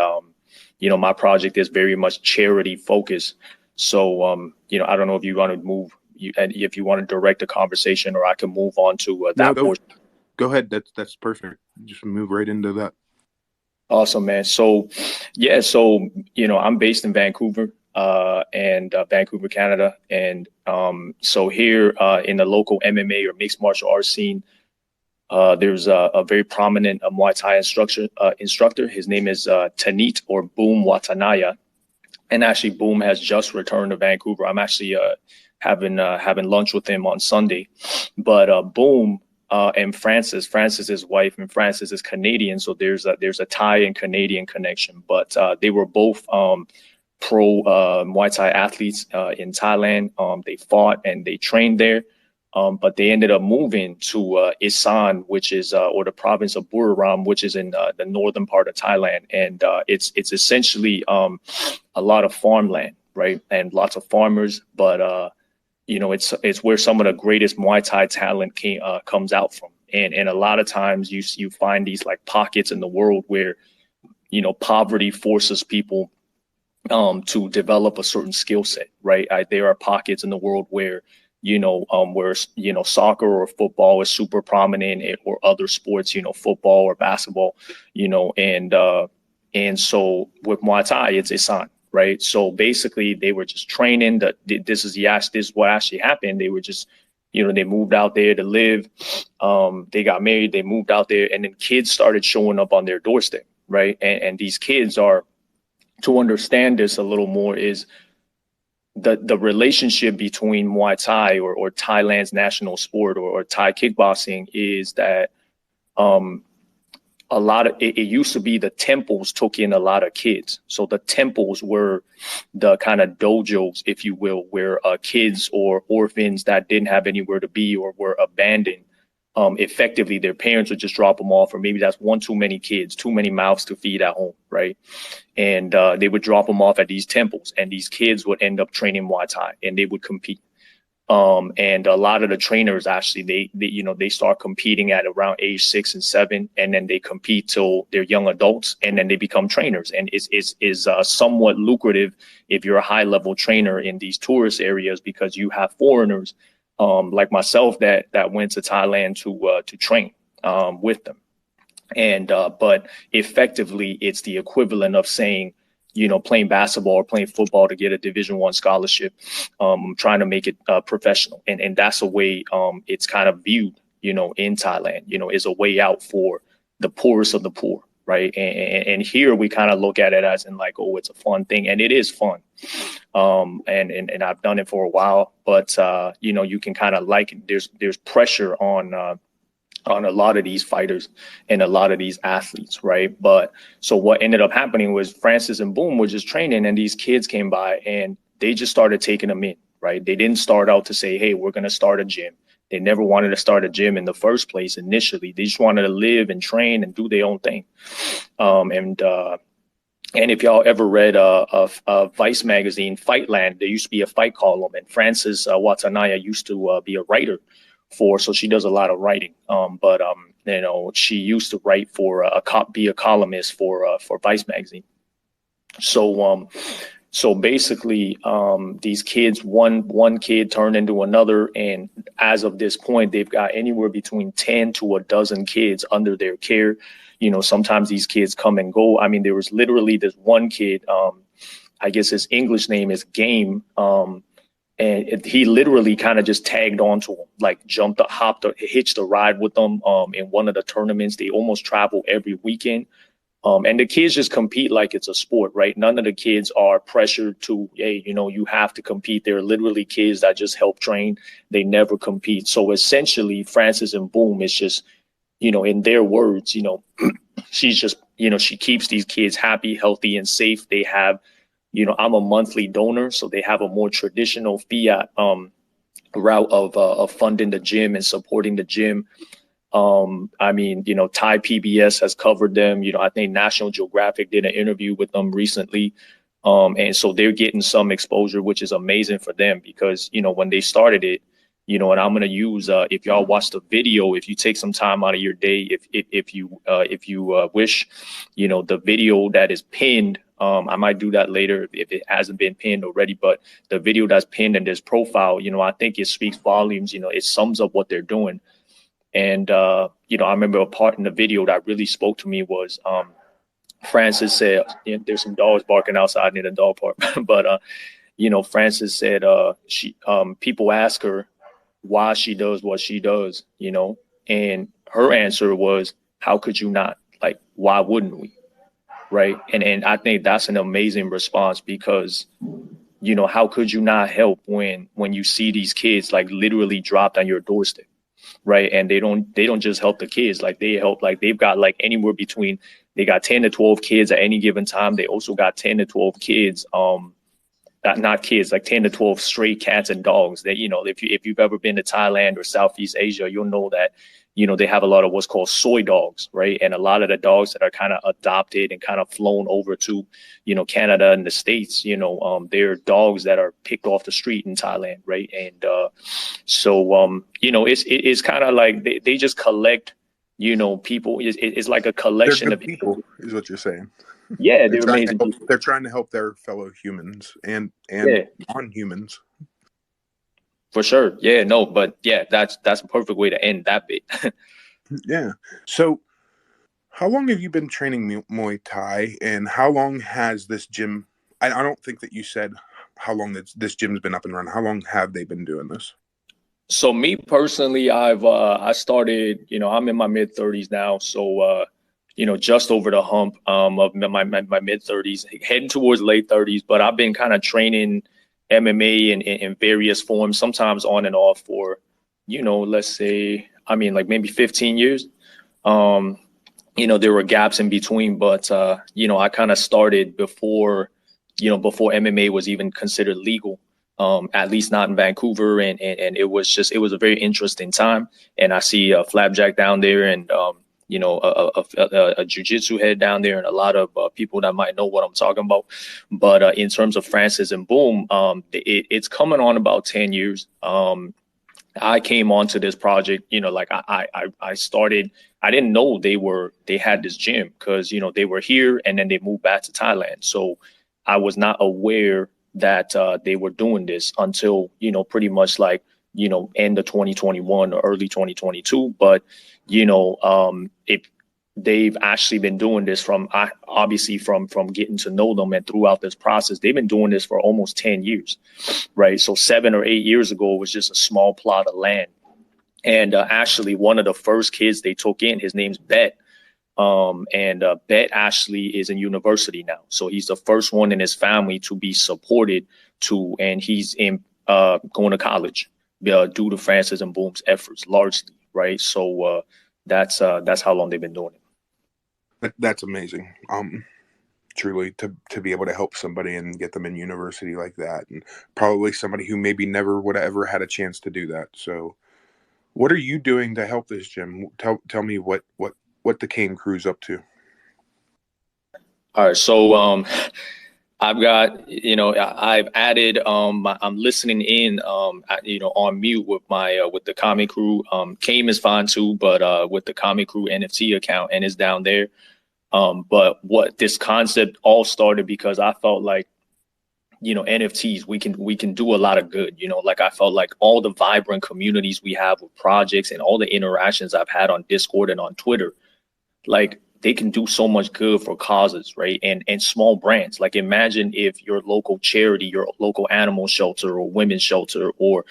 my project is very much charity focused. So, I don't know if you want to move, if you want to direct the conversation, or I can move on to that portion. Go ahead. That's perfect. Just move right into that. Awesome, man. So, I'm based in Vancouver. And Vancouver, Canada. And so here in the local MMA or mixed martial arts scene, there's a very prominent Muay Thai instructor. His name is Tanit or Boom Watanaya. And actually, Boom has just returned to Vancouver. I'm actually having lunch with him on Sunday. But Boom and Francis, Francis's wife, and Francis is Canadian. So there's a Thai and Canadian connection. But they were both pro Muay Thai athletes in Thailand. They fought and they trained there, but they ended up moving to Isan, which is or the province of Buriram, which is in the northern part of Thailand, and it's essentially a lot of farmland, right, and lots of farmers. But it's where some of the greatest Muay Thai talent comes out from, And a lot of times you find these like pockets in the world where, you know, poverty forces people to develop a certain skill set, right? There are pockets in the world where, you know, soccer or football is super prominent, or other sports, you know, football or basketball, you know, and so with Muay Thai, it's Isan, right? So basically they were just training. This is what actually happened. They were just, you know, they moved out there to live. They got married, they moved out there, and then kids started showing up on their doorstep, right? And these kids are, to understand this a little more, is the relationship between Muay Thai or Thailand's national sport or Thai kickboxing is that a lot of it used to be the temples took in a lot of kids. So the temples were the kind of dojos, if you will, where kids or orphans that didn't have anywhere to be or were abandoned, effectively their parents would just drop them off, or maybe that's one too many kids, too many mouths to feed at home, right? And they would drop them off at these temples, and these kids would end up training Muay Thai, and they would compete. And a lot of the trainers actually, they start competing at around age 6 and 7, and then they compete till they're young adults, and then they become trainers. And is somewhat lucrative if you're a high level trainer in these tourist areas, because you have foreigners like myself that went to Thailand to train with them. And but effectively, it's the equivalent of saying, you know, playing basketball or playing football to get a Division I scholarship, trying to make it professional. And that's a way it's kind of viewed, you know, in Thailand, you know, is a way out for the poorest of the poor, right? And here we kind of look at it as in like, oh, it's a fun thing. And it is fun. And I've done it for a while, but, you know, you can kind of like, there's pressure on a lot of these fighters and a lot of these athletes, right? But so what ended up happening was Francis and Boom were just training, and these kids came by and they just started taking them in, right? They didn't start out to say, hey, we're going to start a gym. They never wanted to start a gym in the first place initially. They just wanted to live and train and do their own thing. And if y'all ever read a Vice magazine, Fightland, there used to be a fight column, and Frances Watanabe used to be a writer so she does a lot of writing. But you know, she used to write for be a columnist for Vice magazine. So basically, these kids, one kid turned into another, and as of this point, they've got anywhere between 10 to a dozen kids under their care. You know, sometimes these kids come and go. I mean, there was literally this one kid, I guess his English name is Game, and he literally kind of just tagged onto him, like hitched a ride with them in one of the tournaments. They almost travel every weekend. And the kids just compete like it's a sport, right? None of the kids are pressured to, hey, you know, you have to compete. They're literally kids that just help train. They never compete. So essentially, Francis and Boom is just, you know, in their words, you know, she's just, you know, she keeps these kids happy, healthy, and safe. They have, you know, I'm a monthly donor, so they have a more traditional fiat route of funding the gym and supporting the gym. I mean, you know, Thai PBS has covered them. You know, I think National Geographic did an interview with them recently. And so they're getting some exposure, which is amazing for them, because, you know, when they started it, you know, and I'm going to use, if y'all watch the video, if you take some time out of your day, if you wish, you know, the video that is pinned, I might do that later if it hasn't been pinned already, but the video that's pinned in this profile, you know, I think it speaks volumes. You know, it sums up what they're doing. And, you know, I remember a part in the video that really spoke to me was Francis said, you know, there's some dogs barking outside near the dog park, but, you know, Francis said people ask her why she does what she does, you know, and her answer was, how could you not? Like, why wouldn't we? Right. And I think that's an amazing response, because, you know, how could you not help when you see these kids like literally dropped on your doorstep? Right. And they don't just help the kids, like they help, like they've got like anywhere between, they got 10 to 12 kids at any given time. They also got 10 to 12 kids, not kids, like 10 to 12 stray cats and dogs that, you know, if you've ever been to Thailand or Southeast Asia, you'll know that, you know, they have a lot of what's called soy dogs, right? And a lot of the dogs that are kind of adopted and kind of flown over to, you know, Canada and the States, you know, they're dogs that are picked off the street in Thailand, right? And So it's kind of like they just collect, people. It's like a collection They're of good people, is what you're saying. Yeah, they're amazing people. They're trying to help their fellow humans and Yeah. non-humans. For sure. Yeah, no, but yeah, that's a perfect way to end that bit. Yeah. So how long have you been training Muay Thai, and how long has this gym, I don't think that you said how long this gym's been up and running. How long have they been doing this? So me personally, I started, I'm in my mid 30s now. So, just over the hump of my mid 30s, heading towards late 30s. But I've been kind of training MMA in various forms, sometimes on and off for, let's say, like maybe 15 years. There were gaps in between, but, I kind of started before MMA was even considered legal. At least not in Vancouver, and it was a very interesting time. And I see a Flapjack down there, and a jiu-jitsu head down there, and a lot of people that might know what I'm talking about. But in terms of Francis and Boom, it's coming on about 10 years. I came onto this project, like I started. I didn't know they had this gym because they were here and then they moved back to Thailand. So I was not aware that they were doing this until pretty much like end of 2021 or early 2022. But they've actually been doing this from getting to know them, and throughout this process they've been doing this for almost 10 years, right? So 7 or 8 years ago it was just a small plot of land, and actually one of the first kids they took in, his name's Bet. Bet actually is in university now. So he's the first one in his family to be supported and he's going to college due to Francis and Boom's efforts largely, right? So that's how long they've been doing it. That's amazing. Truly to be able to help somebody and get them in university like that, and probably somebody who maybe never would have ever had a chance to do that. So what are you doing to help this gym? Tell me what the Kame Crew's up to. All right, so I've got I've added I'm listening in on mute with my with the Kame Crew. Kame is fine too, but with the Kame Crew NFT account, and it's down there. But what this concept all started because I felt like NFTs, we can do a lot of good. Like I felt like all the vibrant communities we have with projects and all the interactions I've had on Discord and on Twitter, like they can do so much good for causes, right? And small brands. Like imagine if your local charity, your local animal shelter or women's shelter, or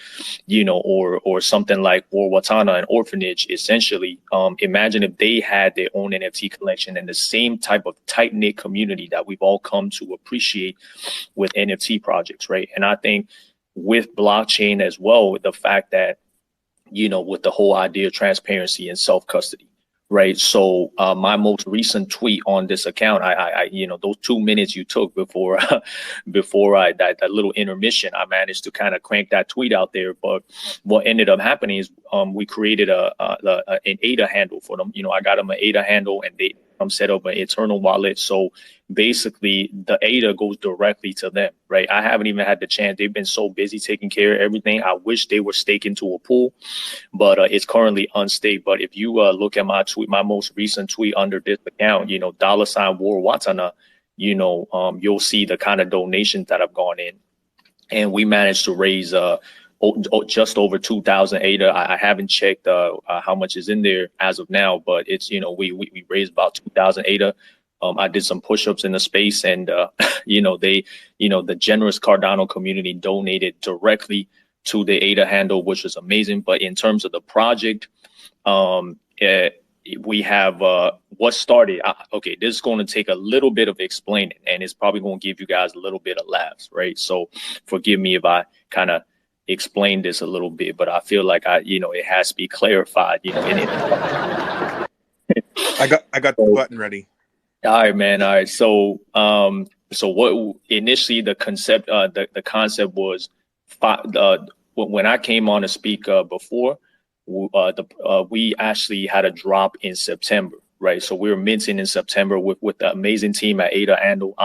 or something like Watana, an orphanage, essentially. Imagine if they had their own NFT collection and the same type of tight knit community that we've all come to appreciate with NFT projects, right? And I think with blockchain as well, with the fact that with the whole idea of transparency and self custody. Right. So my most recent tweet on this account, I those 2 minutes you took before that little intermission, I managed to kind of crank that tweet out there. But what ended up happening is we created an ADA handle for them. I got them an ADA handle, and they set up an internal wallet. So basically the ADA goes directly to them. Right. I haven't even had the chance. They've been so busy taking care of everything. I wish they were staking to a pool, but it's currently unstaked. But if you look at my tweet, my most recent tweet under this account, $War Watana, you'll see the kind of donations that have gone in, and we managed to raise just over 2,000 ADA. I haven't checked how much is in there as of now, but it's we raised about 2,000 ADA. I did some push-ups in the space, and the generous Cardano community donated directly to the ADA handle, which is amazing. But in terms of the project, we have what started. Okay, this is going to take a little bit of explaining, and it's probably going to give you guys a little bit of laughs, right? So forgive me if I kind of explain this a little bit, but I feel like it has to be clarified. I got the button ready. All right, man. All right. So what initially the concept was when I came on to speak before, we actually had a drop in September, right? So we were minting in September with the amazing team at ADA Anvil.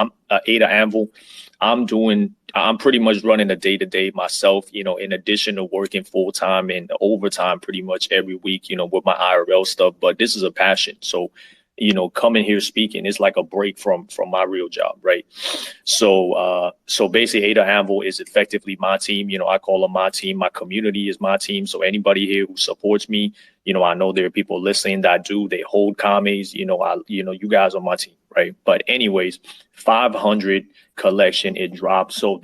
I'm doing I'm pretty much running a day-to-day myself, in addition to working full-time and overtime pretty much every week, with my IRL stuff. But this is a passion. So, coming here speaking is like a break from my real job, right? So basically Ada Anvil is effectively my team. I call them my team. My community is my team. So anybody here who supports me, I know there are people listening that they hold Kames, you guys are my team, right? But anyways, 500 collection, it dropped. So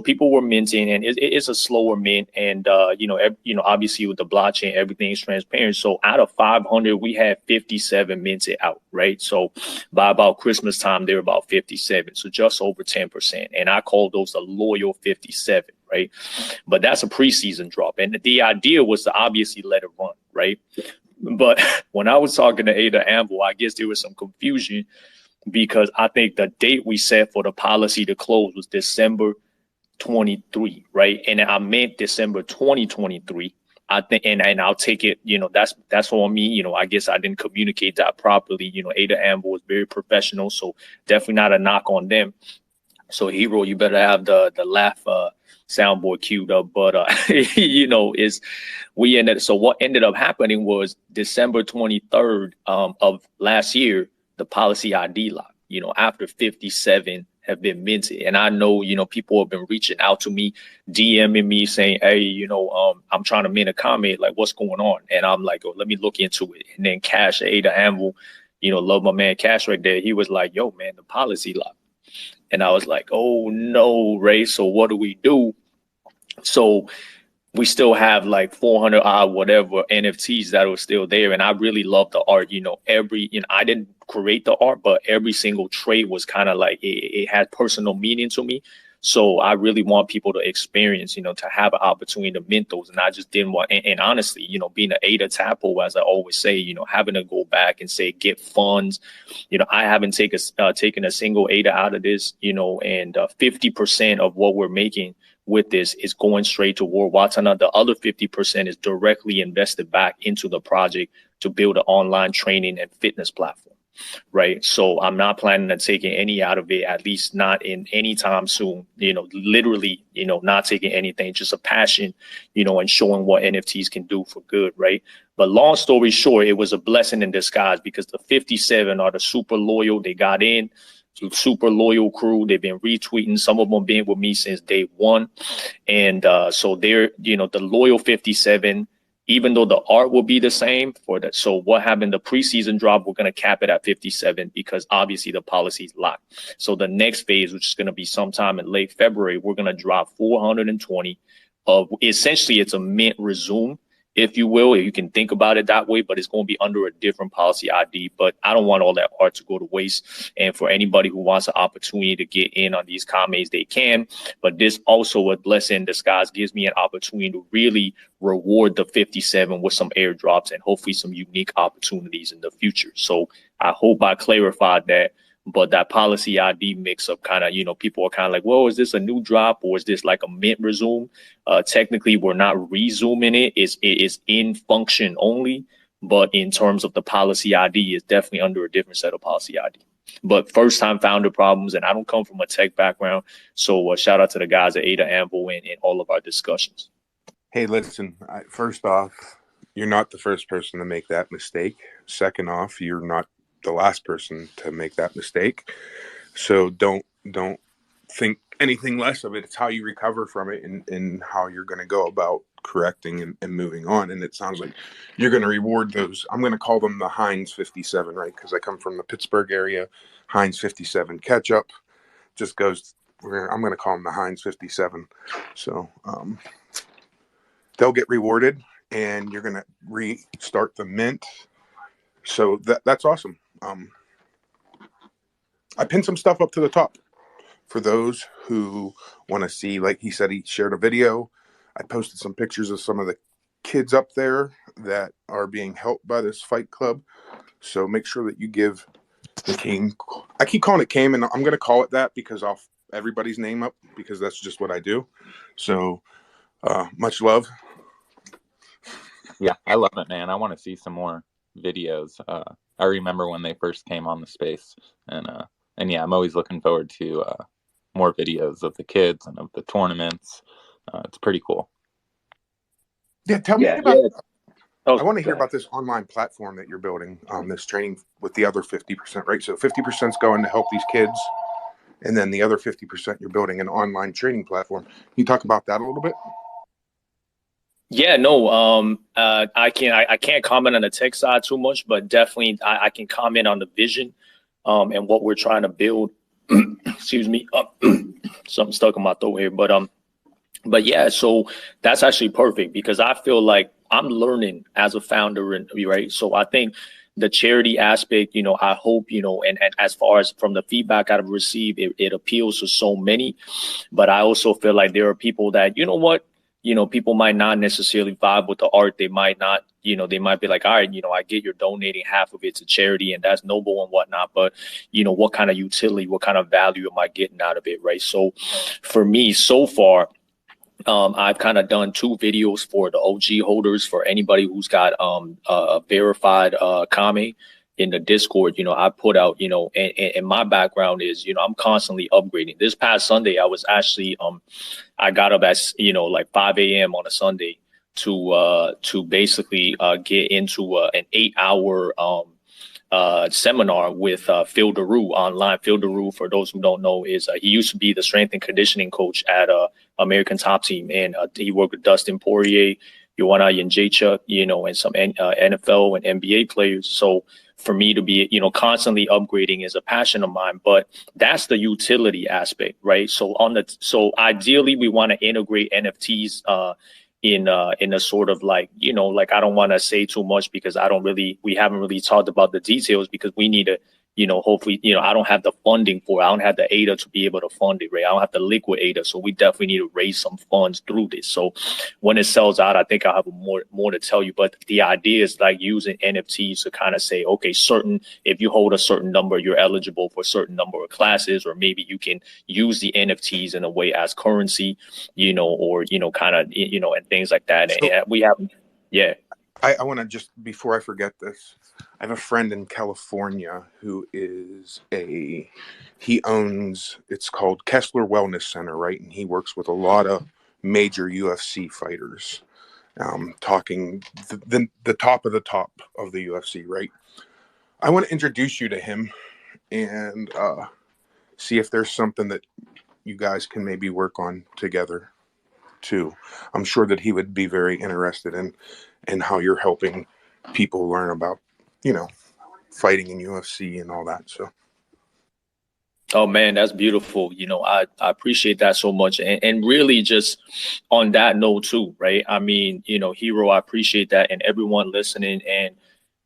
people were minting, and it's a slower mint. And, obviously with the blockchain, everything is transparent. So out of 500, we had 57 minted out, right? So by about Christmas time, they're about 57. So just over 10%. And I call those the loyal 57. Right. But that's a preseason drop. And the idea was to obviously let it run. Right. But when I was talking to Ada Anvil, I guess there was some confusion because I think the date we set for the policy to close was December 23. Right. And I meant December 2023. I think and I'll take it, that's on me. I guess I didn't communicate that properly. Ada Anvil was very professional. So definitely not a knock on them. So Hero, you better have the laugh soundboard queued up. But so what ended up happening was December 23rd of last year, the policy ID lock, after 57 have been minted. And I know, people have been reaching out to me, DMing me saying, hey, I'm trying to mint a comment, like what's going on? And I'm like, oh, let me look into it. And then Cash, Ada Anvil, love my man Cash right there. He was like, yo, man, the policy lock. And I was like, oh no, Ray. So what do we do? So we still have like 400 whatever NFTs that were still there. And I really love the art. I didn't create the art, but every single trade was kind of like it had personal meaning to me. So I really want people to experience, to have an opportunity to mint those. And I just didn't want, and honestly, being an ADA tapo, as I always say, having to go back and say, get funds, I haven't taken a single ADA out of this, and 50% of what we're making with this is going straight toward Watana. The other 50% is directly invested back into the project to build an online training and fitness platform. Right. So I'm not planning on taking any out of it, at least not in any time soon, literally, not taking anything, just a passion, and showing what NFTs can do for good. Right. But long story short, it was a blessing in disguise because the 57 are the super loyal. They got in. Super loyal crew. They've been retweeting. Some of them been with me since day one. And so they're, the loyal 57, even though the art will be the same for that. So what happened, the preseason drop, we're going to cap it at 57 because obviously the policy is locked. So the next phase, which is going to be sometime in late February, we're going to drop 420 of essentially it's a mint resume, if you will, if you can think about it that way, but it's going to be under a different policy ID. But I don't want all that art to go to waste. And for anybody who wants an opportunity to get in on these Kames, they can. But this also a blessing in disguise gives me an opportunity to really reward the 57 with some airdrops and hopefully some unique opportunities in the future. So I hope I clarified that. But that policy ID mix up kind of, people are kind of like, well, is this a new drop or is this like a mint resume? Technically, we're not resuming it. It is in function only. But in terms of the policy ID, it's definitely under a different set of policy ID. But first time founder problems, and I don't come from a tech background. So shout out to the guys at Ada Anvil and all of our discussions. Hey, listen, first off, you're not the first person to make that mistake. Second off, you're not the last person to make that mistake. So don't think anything less of it. It's how you recover from it and how you're going to go about correcting and moving on. And it sounds like you're going to reward those. I'm going to call them the Heinz 57, right? Because I come from the Pittsburgh area. Heinz 57 ketchup just goes, I'm going to call them the Heinz 57. So they'll get rewarded and you're going to restart the mint. So that's awesome. I pinned some stuff up to the top for those who want to see. Like he said, he shared a video. I posted some pictures of some of the kids up there that are being helped by this fight club. So make sure that you give the Kame. I keep calling it Kame, and I'm going to call it that because I'll everybody's name up because that's just what I do. So much love. Yeah, I love it, man. I want to see some more videos. I remember when they first came on the space, and yeah, I'm always looking forward to more videos of the kids and of the tournaments. It's pretty cool. Yeah, tell me Yeah. about. Oh, I want to hear go ahead. about this online platform that you're building. This training with the other 50%, right? So 50% is going to help these kids, and then the other 50% you're building an online training platform. Can you talk about that a little bit? yeah, no, I can't comment on the tech side too much, but definitely I can comment on the vision, and what we're trying to build. Excuse me, something stuck in my throat here, but yeah, so that's actually perfect because I feel like I'm learning as a founder, and right. So I think the charity aspect, I hope, and as far as from the feedback I've received, it appeals to so many. But I also feel like there are people that, people might not necessarily vibe with the art. They might not, they might be like, all right, I get you're donating half of it to charity and that's noble and whatnot. But, what kind of utility, what kind of value am I getting out of it? Right. So for me, so far, I've kind of done 2 videos for the OG holders for anybody who's got a verified Kame in the Discord. I put out, and my background is, I'm constantly upgrading. This past Sunday, I was actually I got up at like 5 a.m. on a Sunday to basically get into an 8-hour seminar with Phil DeRue online. Phil DeRue, for those who don't know, is he used to be the strength and conditioning coach at American Top Team, and he worked with Dustin Poirier, Joanna Jędrzejczyk, and some NFL and NBA players. So for me to be, constantly upgrading is a passion of mine, but that's the utility aspect, right? So ideally we want to integrate NFTs in a sort of like, like I don't want to say too much because we haven't really talked about the details because we need to, hopefully, I don't have the funding for it. I don't have the ADA to be able to fund it, right? I don't have the liquid ADA. So we definitely need to raise some funds through this. So when it sells out, I think I'll have more to tell you. But the idea is like using NFTs to kind of say, okay, if you hold a certain number, you're eligible for a certain number of classes, or maybe you can use the NFTs in a way as currency, or, kind of, and things like that. So, and we have, yeah. I want to just, before I forget this, I have a friend in California who he owns, it's called Kessler Wellness Center, right? And he works with a lot of major UFC fighters, talking the top of the UFC, right? I want to introduce you to him and see if there's something that you guys can maybe work on together too. I'm sure that he would be very interested in how you're helping people learn about, fighting in UFC and all that. So. Oh man, that's beautiful. I appreciate that so much. And really just on that note too, right? I mean, Hero, I appreciate that, and everyone listening. And,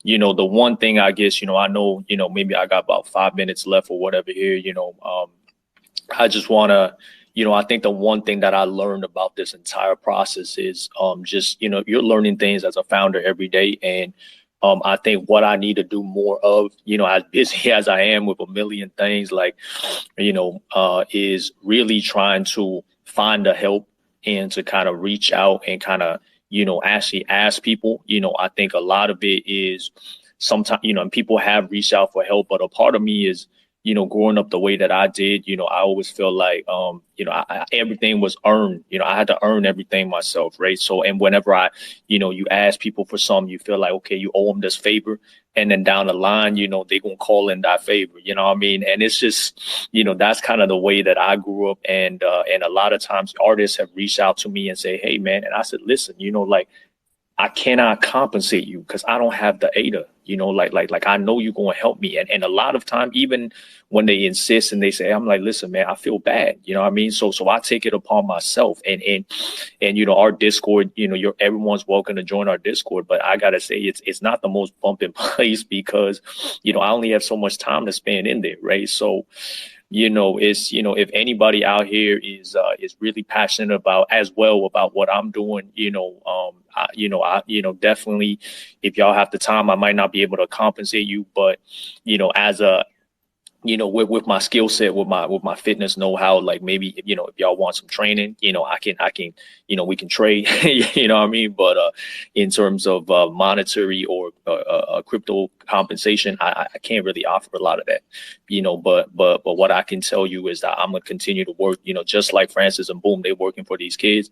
the one thing I guess, I know, maybe I got about 5 minutes left or whatever here, I just want to, I think the one thing that I learned about this entire process is just, you're learning things as a founder every day. And I think what I need to do more of, as busy as I am with a million things, like, is really trying to find the help and to kind of reach out and kind of, actually ask people. I think a lot of it is sometimes, and people have reached out for help, but a part of me is, growing up the way that I did, I always feel like, everything was earned. I had to earn everything myself, right? So, and whenever you ask people for something, you feel like, okay, you owe them this favor. And then down the line, they're going to call in that favor, you know what I mean? And it's just, that's kind of the way that I grew up. And a lot of times artists have reached out to me and say, hey, man. And I said, listen, like, I cannot compensate you because I don't have the ADA, like I know you're going to help me. And a lot of time, even when they insist and they say, I'm like, listen, man, I feel bad. You know what I mean? So I take it upon myself and our Discord, everyone's welcome to join our Discord. But I got to say, it's not the most bumping place because, I only have so much time to spend in there. Right. So, it's, if anybody out here is really passionate about what I'm doing, I definitely, if y'all have the time, I might not be able to compensate you, but, as with my skill set, with my fitness know-how, like maybe, if y'all want some training, I can, we can trade, you know what I mean? But in terms of monetary or crypto compensation, I can't really offer a lot of that, but what I can tell you is that I'm gonna continue to work, just like Francis and Boom, they're working for these kids.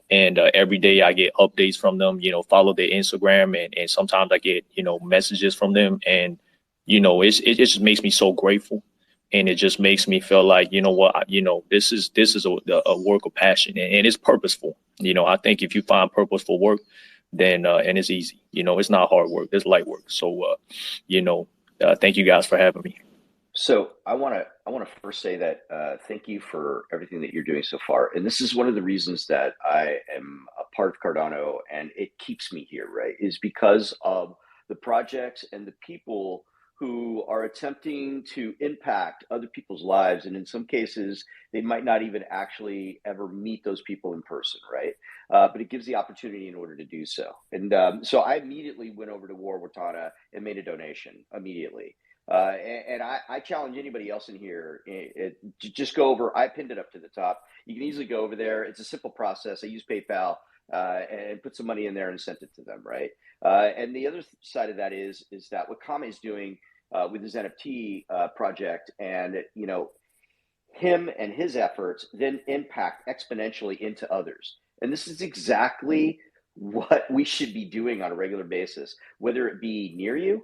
And every day I get updates from them, follow their Instagram, and sometimes I get, messages from them. And it just makes me so grateful, and it just makes me feel like, this is a work of passion, and it's purposeful. I think if you find purposeful work, then and it's easy. It's not hard work; it's light work. So, thank you guys for having me. So I want to first say that thank you for everything that you're doing so far, and this is one of the reasons that I am a part of Cardano, and it keeps me here, right? Is because of the projects and the people who are attempting to impact other people's lives, and in some cases they might not even actually ever meet those people in person, right? But it gives the opportunity in order to do so. And so I immediately went over to War Watana and made a donation immediately. And I challenge anybody else in here, just go over. I pinned it up to the top. You can easily go over there. It's a simple process. I use PayPal and put some money in there and sent it to them, right? And the other side of that is that what Kame is doing with his NFT project, and him and his efforts then impact exponentially into others. And this is exactly what we should be doing on a regular basis, whether it be near you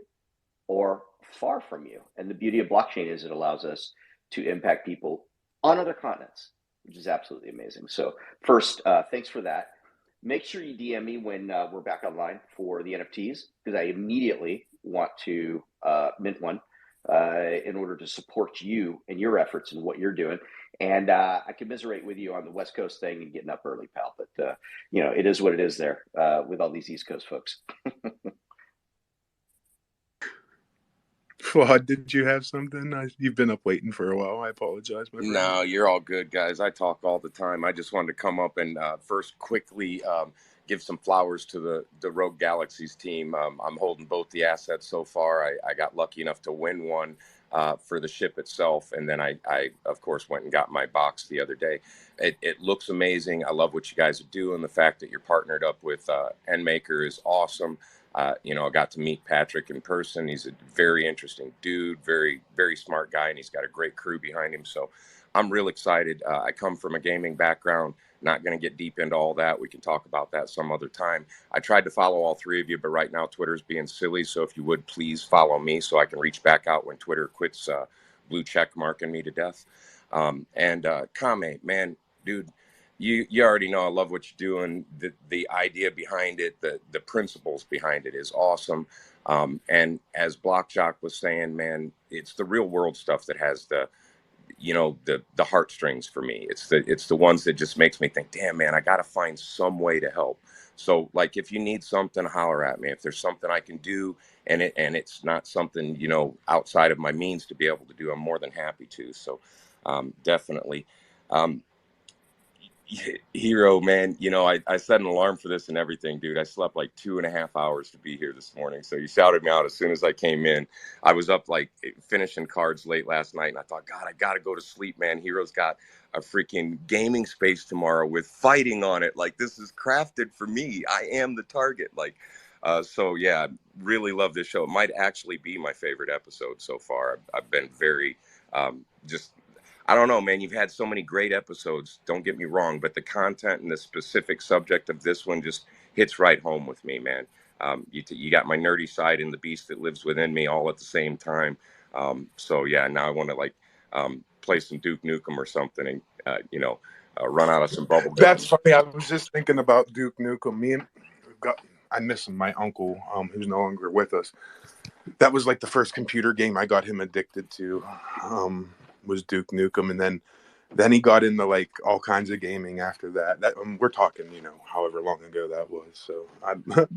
or far from you. And the beauty of blockchain is it allows us to impact people on other continents, which is absolutely amazing. So first, thanks for that. Make sure you DM me when we're back online for the NFTs, because I immediately want to mint one in order to support you and your efforts and what you're doing. And I commiserate with you on the West Coast thing and getting up early, pal. But, it is what it is there with all these East Coast folks. Flawed, did you have something? You've been up waiting for a while. I apologize, my friend. No, you're all good, guys. I talk all the time. I just wanted to come up and first quickly give some flowers to the Rogue Galaxies team. I'm holding both the assets so far. I got lucky enough to win one for the ship itself, and then I of course went and got my box the other day. It looks amazing. I love what you guys are doing. The fact that you're partnered up with NMaker is awesome. I got to meet Patrick in person. He's a very interesting dude, very, very smart guy, and he's got a great crew behind him. So I'm real excited. I come from a gaming background, not going to get deep into all that. We can talk about that some other time. I tried to follow all three of you, but right now Twitter's being silly. So if you would, please follow me so I can reach back out when Twitter quits blue check marking me to death. And Kame, man, dude, you already know I love what you're doing. The idea behind it, the principles behind it is awesome. And as Block Jock was saying, man, it's the real world stuff that has the heartstrings for me. It's the ones that just makes me think, damn, man, I got to find some way to help. So like, if you need something, holler at me. If there's something I can do and it's not something, outside of my means to be able to do, I'm more than happy to. So definitely. Hero, man, I set an alarm for this and everything, dude. I slept like 2.5 hours to be here this morning. So you shouted me out as soon as I came in. I was up like finishing cards late last night, and I thought, God, I got to go to sleep, man. Hero's got a freaking gaming space tomorrow with fighting on it. Like, this is crafted for me. I am the target. Like, so yeah, really love this show. It might actually be my favorite episode so far. I've been very I don't know, man. You've had so many great episodes. Don't get me wrong, but the content and the specific subject of this one just hits right home with me, man. You got my nerdy side and the beast that lives within me all at the same time. So yeah, now I want to play some Duke Nukem or something and run out of some bubble gum. That's funny. I was just thinking about Duke Nukem. I miss him. My uncle, who's no longer with us. That was like the first computer game I got him addicted to. Was Duke Nukem, and then he got into like all kinds of gaming after that. We're talking, however long ago that was. So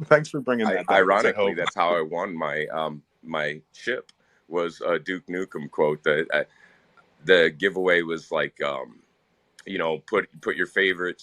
thanks for bringing that. Ironically, that's how I won my my ship, was a Duke Nukem quote. The giveaway was like put your favorite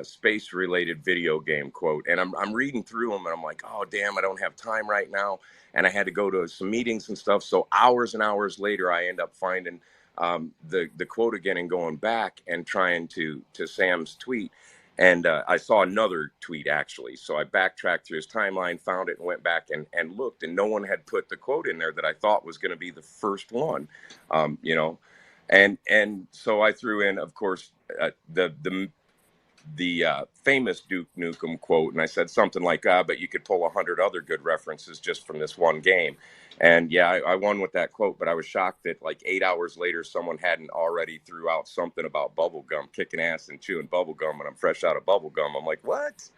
space related video game quote. And I'm reading through them and I'm like, oh damn, I don't have time right now. And I had to go to some meetings and stuff. So hours and hours later, I end up finding the quote again and going back and trying to Sam's tweet. And I saw another tweet actually. So I backtracked through his timeline, found it, and went back and looked, and no one had put the quote in there that I thought was going to be the first one, And so I threw in, of course, the famous Duke Nukem quote, and I said something like, but you could pull 100 other good references just from this one game. And yeah, I won with that quote, but I was shocked that like 8 hours later, someone hadn't already threw out something about bubblegum, kicking ass and chewing bubblegum, and I'm fresh out of bubblegum. I'm like, what?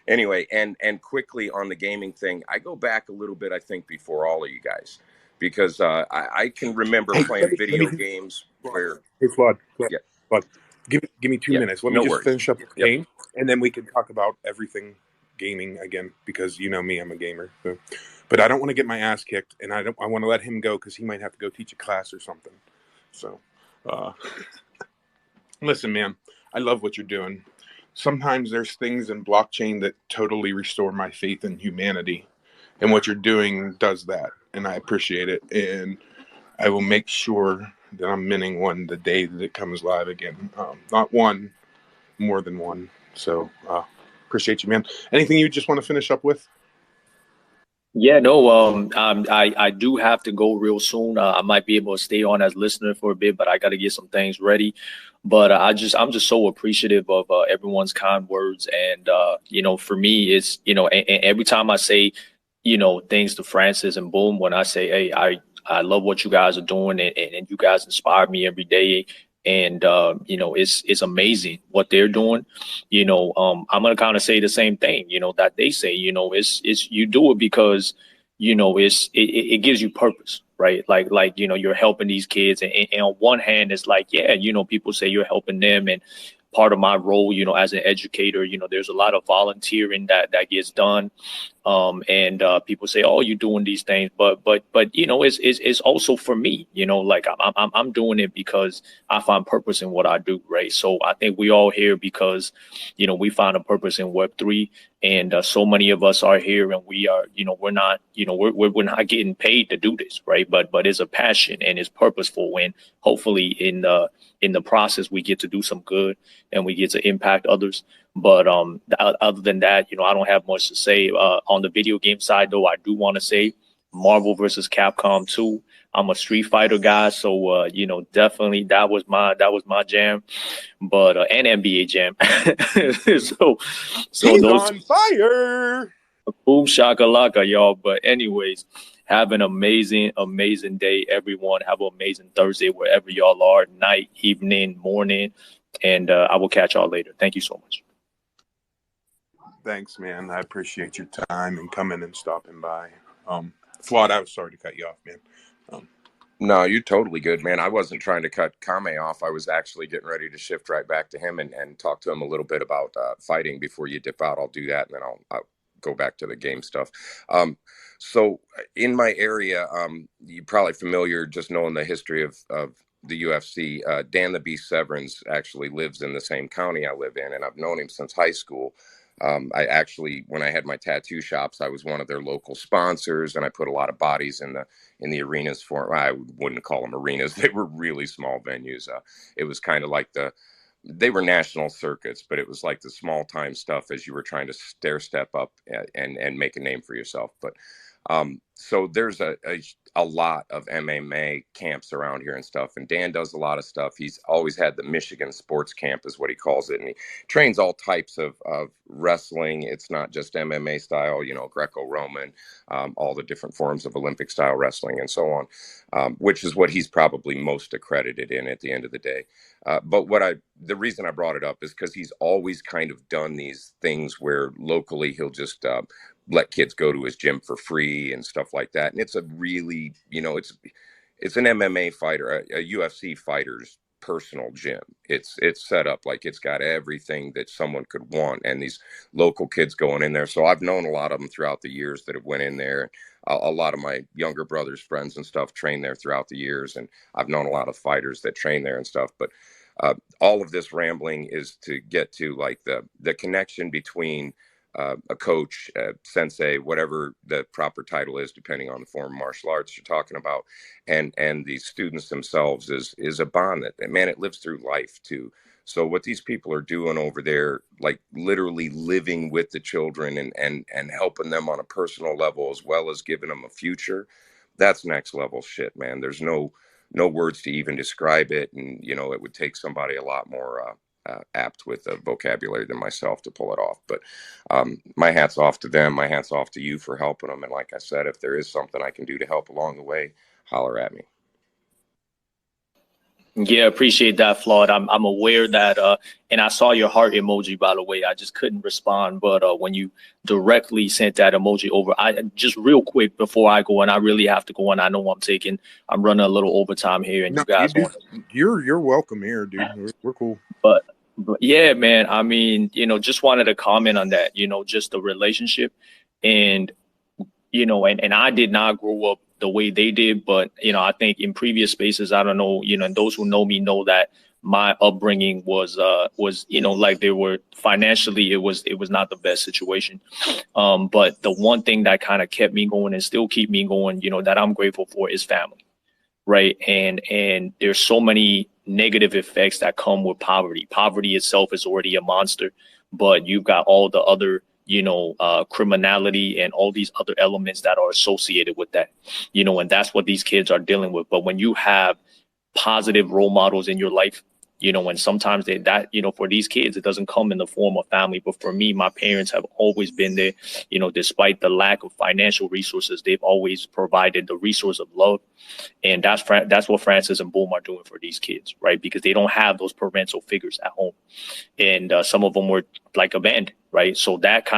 Anyway, and quickly on the gaming thing, I go back a little bit, I think, before all of you guys, because I can remember playing video games where... Hey, Flawed. Yeah. Flawed. Give me 2 minutes. Let me just finish up with game, and then we can talk about everything gaming again, because you know me, I'm a gamer. So. But I don't want to get my ass kicked, and I want to let him go because he might have to go teach a class or something. So, listen, man, I love what you're doing. Sometimes there's things in blockchain that totally restore my faith in humanity, and what you're doing does that, and I appreciate it. And I will make sure that I'm minting one the day that it comes live again. Not one, more than one. So appreciate you, man. Anything you just want to finish up with? Yeah, no, I do have to go real soon. I might be able to stay on as listener for a bit, but I got to get some things ready. But I'm just so appreciative of everyone's kind words. And, for me, it's, and every time I say, things to Francis and Boom, when I say, hey, I love what you guys are doing, and you guys inspire me every day. And, it's amazing what they're doing. I'm going to kind of say the same thing, that they say, it's you do it because, it gives you purpose, right? Like, you're helping these kids. And on one hand, it's like, yeah, people say you're helping them. And part of my role, as an educator, there's a lot of volunteering that gets done. And people say, oh, you're doing these things, but it's also for me, like I'm doing it because I find purpose in what I do, right? So I think we all here because, we find a purpose in Web3, and so many of us are here, and we are, we're not, we're not getting paid to do this, right? But it's a passion and it's purposeful, and hopefully in the process we get to do some good and we get to impact others. But other than that, I don't have much to say. On the video game side, though, I do want to say Marvel versus Capcom 2. I'm a Street Fighter guy, so definitely that was my jam. But and NBA jam. so He's those on fire. Boom shakalaka, y'all. But anyways, have an amazing day, everyone. Have an amazing Thursday wherever y'all are, night, evening, morning, and I will catch y'all later. Thank you so much. Thanks, man. I appreciate your time and coming and stopping by. Flawed, I was sorry to cut you off, man. No, you're totally good, man. I wasn't trying to cut Kame off. I was actually getting ready to shift right back to him and talk to him a little bit about fighting before you dip out. I'll do that, and then I'll go back to the game stuff. So in my area, you're probably familiar just knowing the history of the UFC. Dan the Beast Severance actually lives in the same county I live in, and I've known him since high school. I actually, when I had my tattoo shops, I was one of their local sponsors, and I put a lot of bodies in the arenas for, I wouldn't call them arenas. They were really small venues. It was kind of like they were national circuits, but it was like the small time stuff as you were trying to stair step up and make a name for yourself. But so there's a lot of MMA camps around here and stuff. And Dan does a lot of stuff. He's always had the Michigan sports camp is what he calls it. And he trains all types of wrestling. It's not just MMA style, Greco-Roman, all the different forms of Olympic style wrestling and so on, which is what he's probably most accredited in at the end of the day. But the reason I brought it up is because he's always kind of done these things where locally he'll just let kids go to his gym for free and stuff like that. And it's a really, it's an MMA fighter, a UFC fighter's personal gym. It's set up like it's got everything that someone could want. And these local kids going in there. So I've known a lot of them throughout the years that have went in there. A lot of my younger brother's friends and stuff train there throughout the years. And I've known a lot of fighters that train there and stuff. But all of this rambling is to get to like the connection between a coach, sensei, whatever the proper title is, depending on the form of martial arts you're talking about, and the students themselves is a bond that, man, it lives through life too. So what these people are doing over there, like literally living with the children and helping them on a personal level, as well as giving them a future, that's next level shit, man. There's no words to even describe it. And, you know, it would take somebody a lot more apt with a vocabulary than myself to pull it off. But my hat's off to them. My hat's off to you for helping them. And like I said, if there is something I can do to help along the way, holler at me. Yeah, appreciate that, Flawed. I'm aware that, and I saw your heart emoji, by the way. I just couldn't respond, but when you directly sent that emoji over, I just real quick before I go, and I really have to go, and I know I'm running a little overtime here, and No, you guys you're welcome here, dude. We're cool. But yeah, man, I mean, you know, just wanted to comment on that, you know, just the relationship, and you know, and I did not grow up the way they did, but you know, I think in previous spaces, I don't know, you know, and those who know me know that my upbringing was you know, like they were financially, it was not the best situation, but the one thing that kind of kept me going and still keep me going, you know, that I'm grateful for is family, right? And there's so many negative effects that come with poverty. Poverty itself is already a monster, but you've got all the other, you know, criminality and all these other elements that are associated with that, you know, and that's what these kids are dealing with. But when you have positive role models in your life, you know, and sometimes that, you know, for these kids, it doesn't come in the form of family. But for me, my parents have always been there, you know, despite the lack of financial resources, they've always provided the resource of love. And that's what Francis and Boom are doing for these kids, right? Because they don't have those parental figures at home. And some of them were like abandoned, right? So that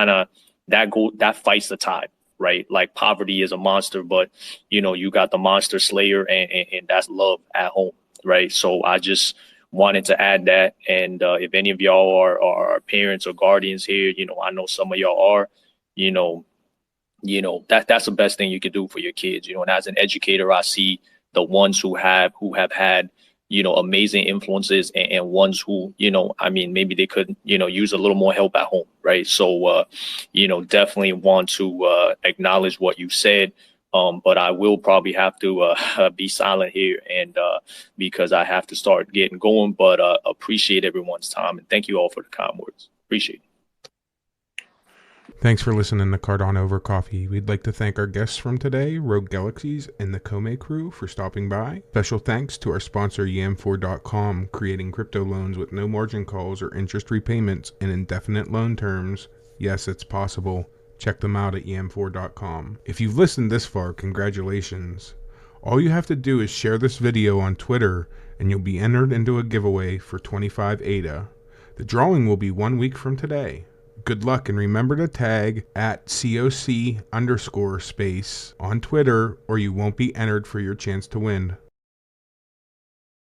fights the tide, right? Like poverty is a monster, but, you know, you got the monster slayer and that's love at home, right? So I just wanted to add that. And if any of y'all are parents or guardians here, you know, I know some of y'all are, you know, that's the best thing you could do for your kids, you know. And as an educator, I see the ones who have had, you know, amazing influences and ones who, you know, I mean, maybe they could, you know, use a little more help at home, right? So, you know, definitely want to acknowledge what you said. But I will probably have to be silent here and because I have to start getting going, but appreciate everyone's time. And thank you all for the kind words. Appreciate it. Thanks for listening to Cardano Over Coffee. We'd like to thank our guests from today, Rogue Galaxies and the Kame Crew, for stopping by. Special thanks to our sponsor, Yam4.com, creating crypto loans with no margin calls or interest repayments and indefinite loan terms. Yes, it's possible. Check them out at Yam4.com. If you've listened this far, congratulations. All you have to do is share this video on Twitter and you'll be entered into a giveaway for 25 ADA. The drawing will be 1 week from today. Good luck, and remember to tag at @COC_space on Twitter or you won't be entered for your chance to win.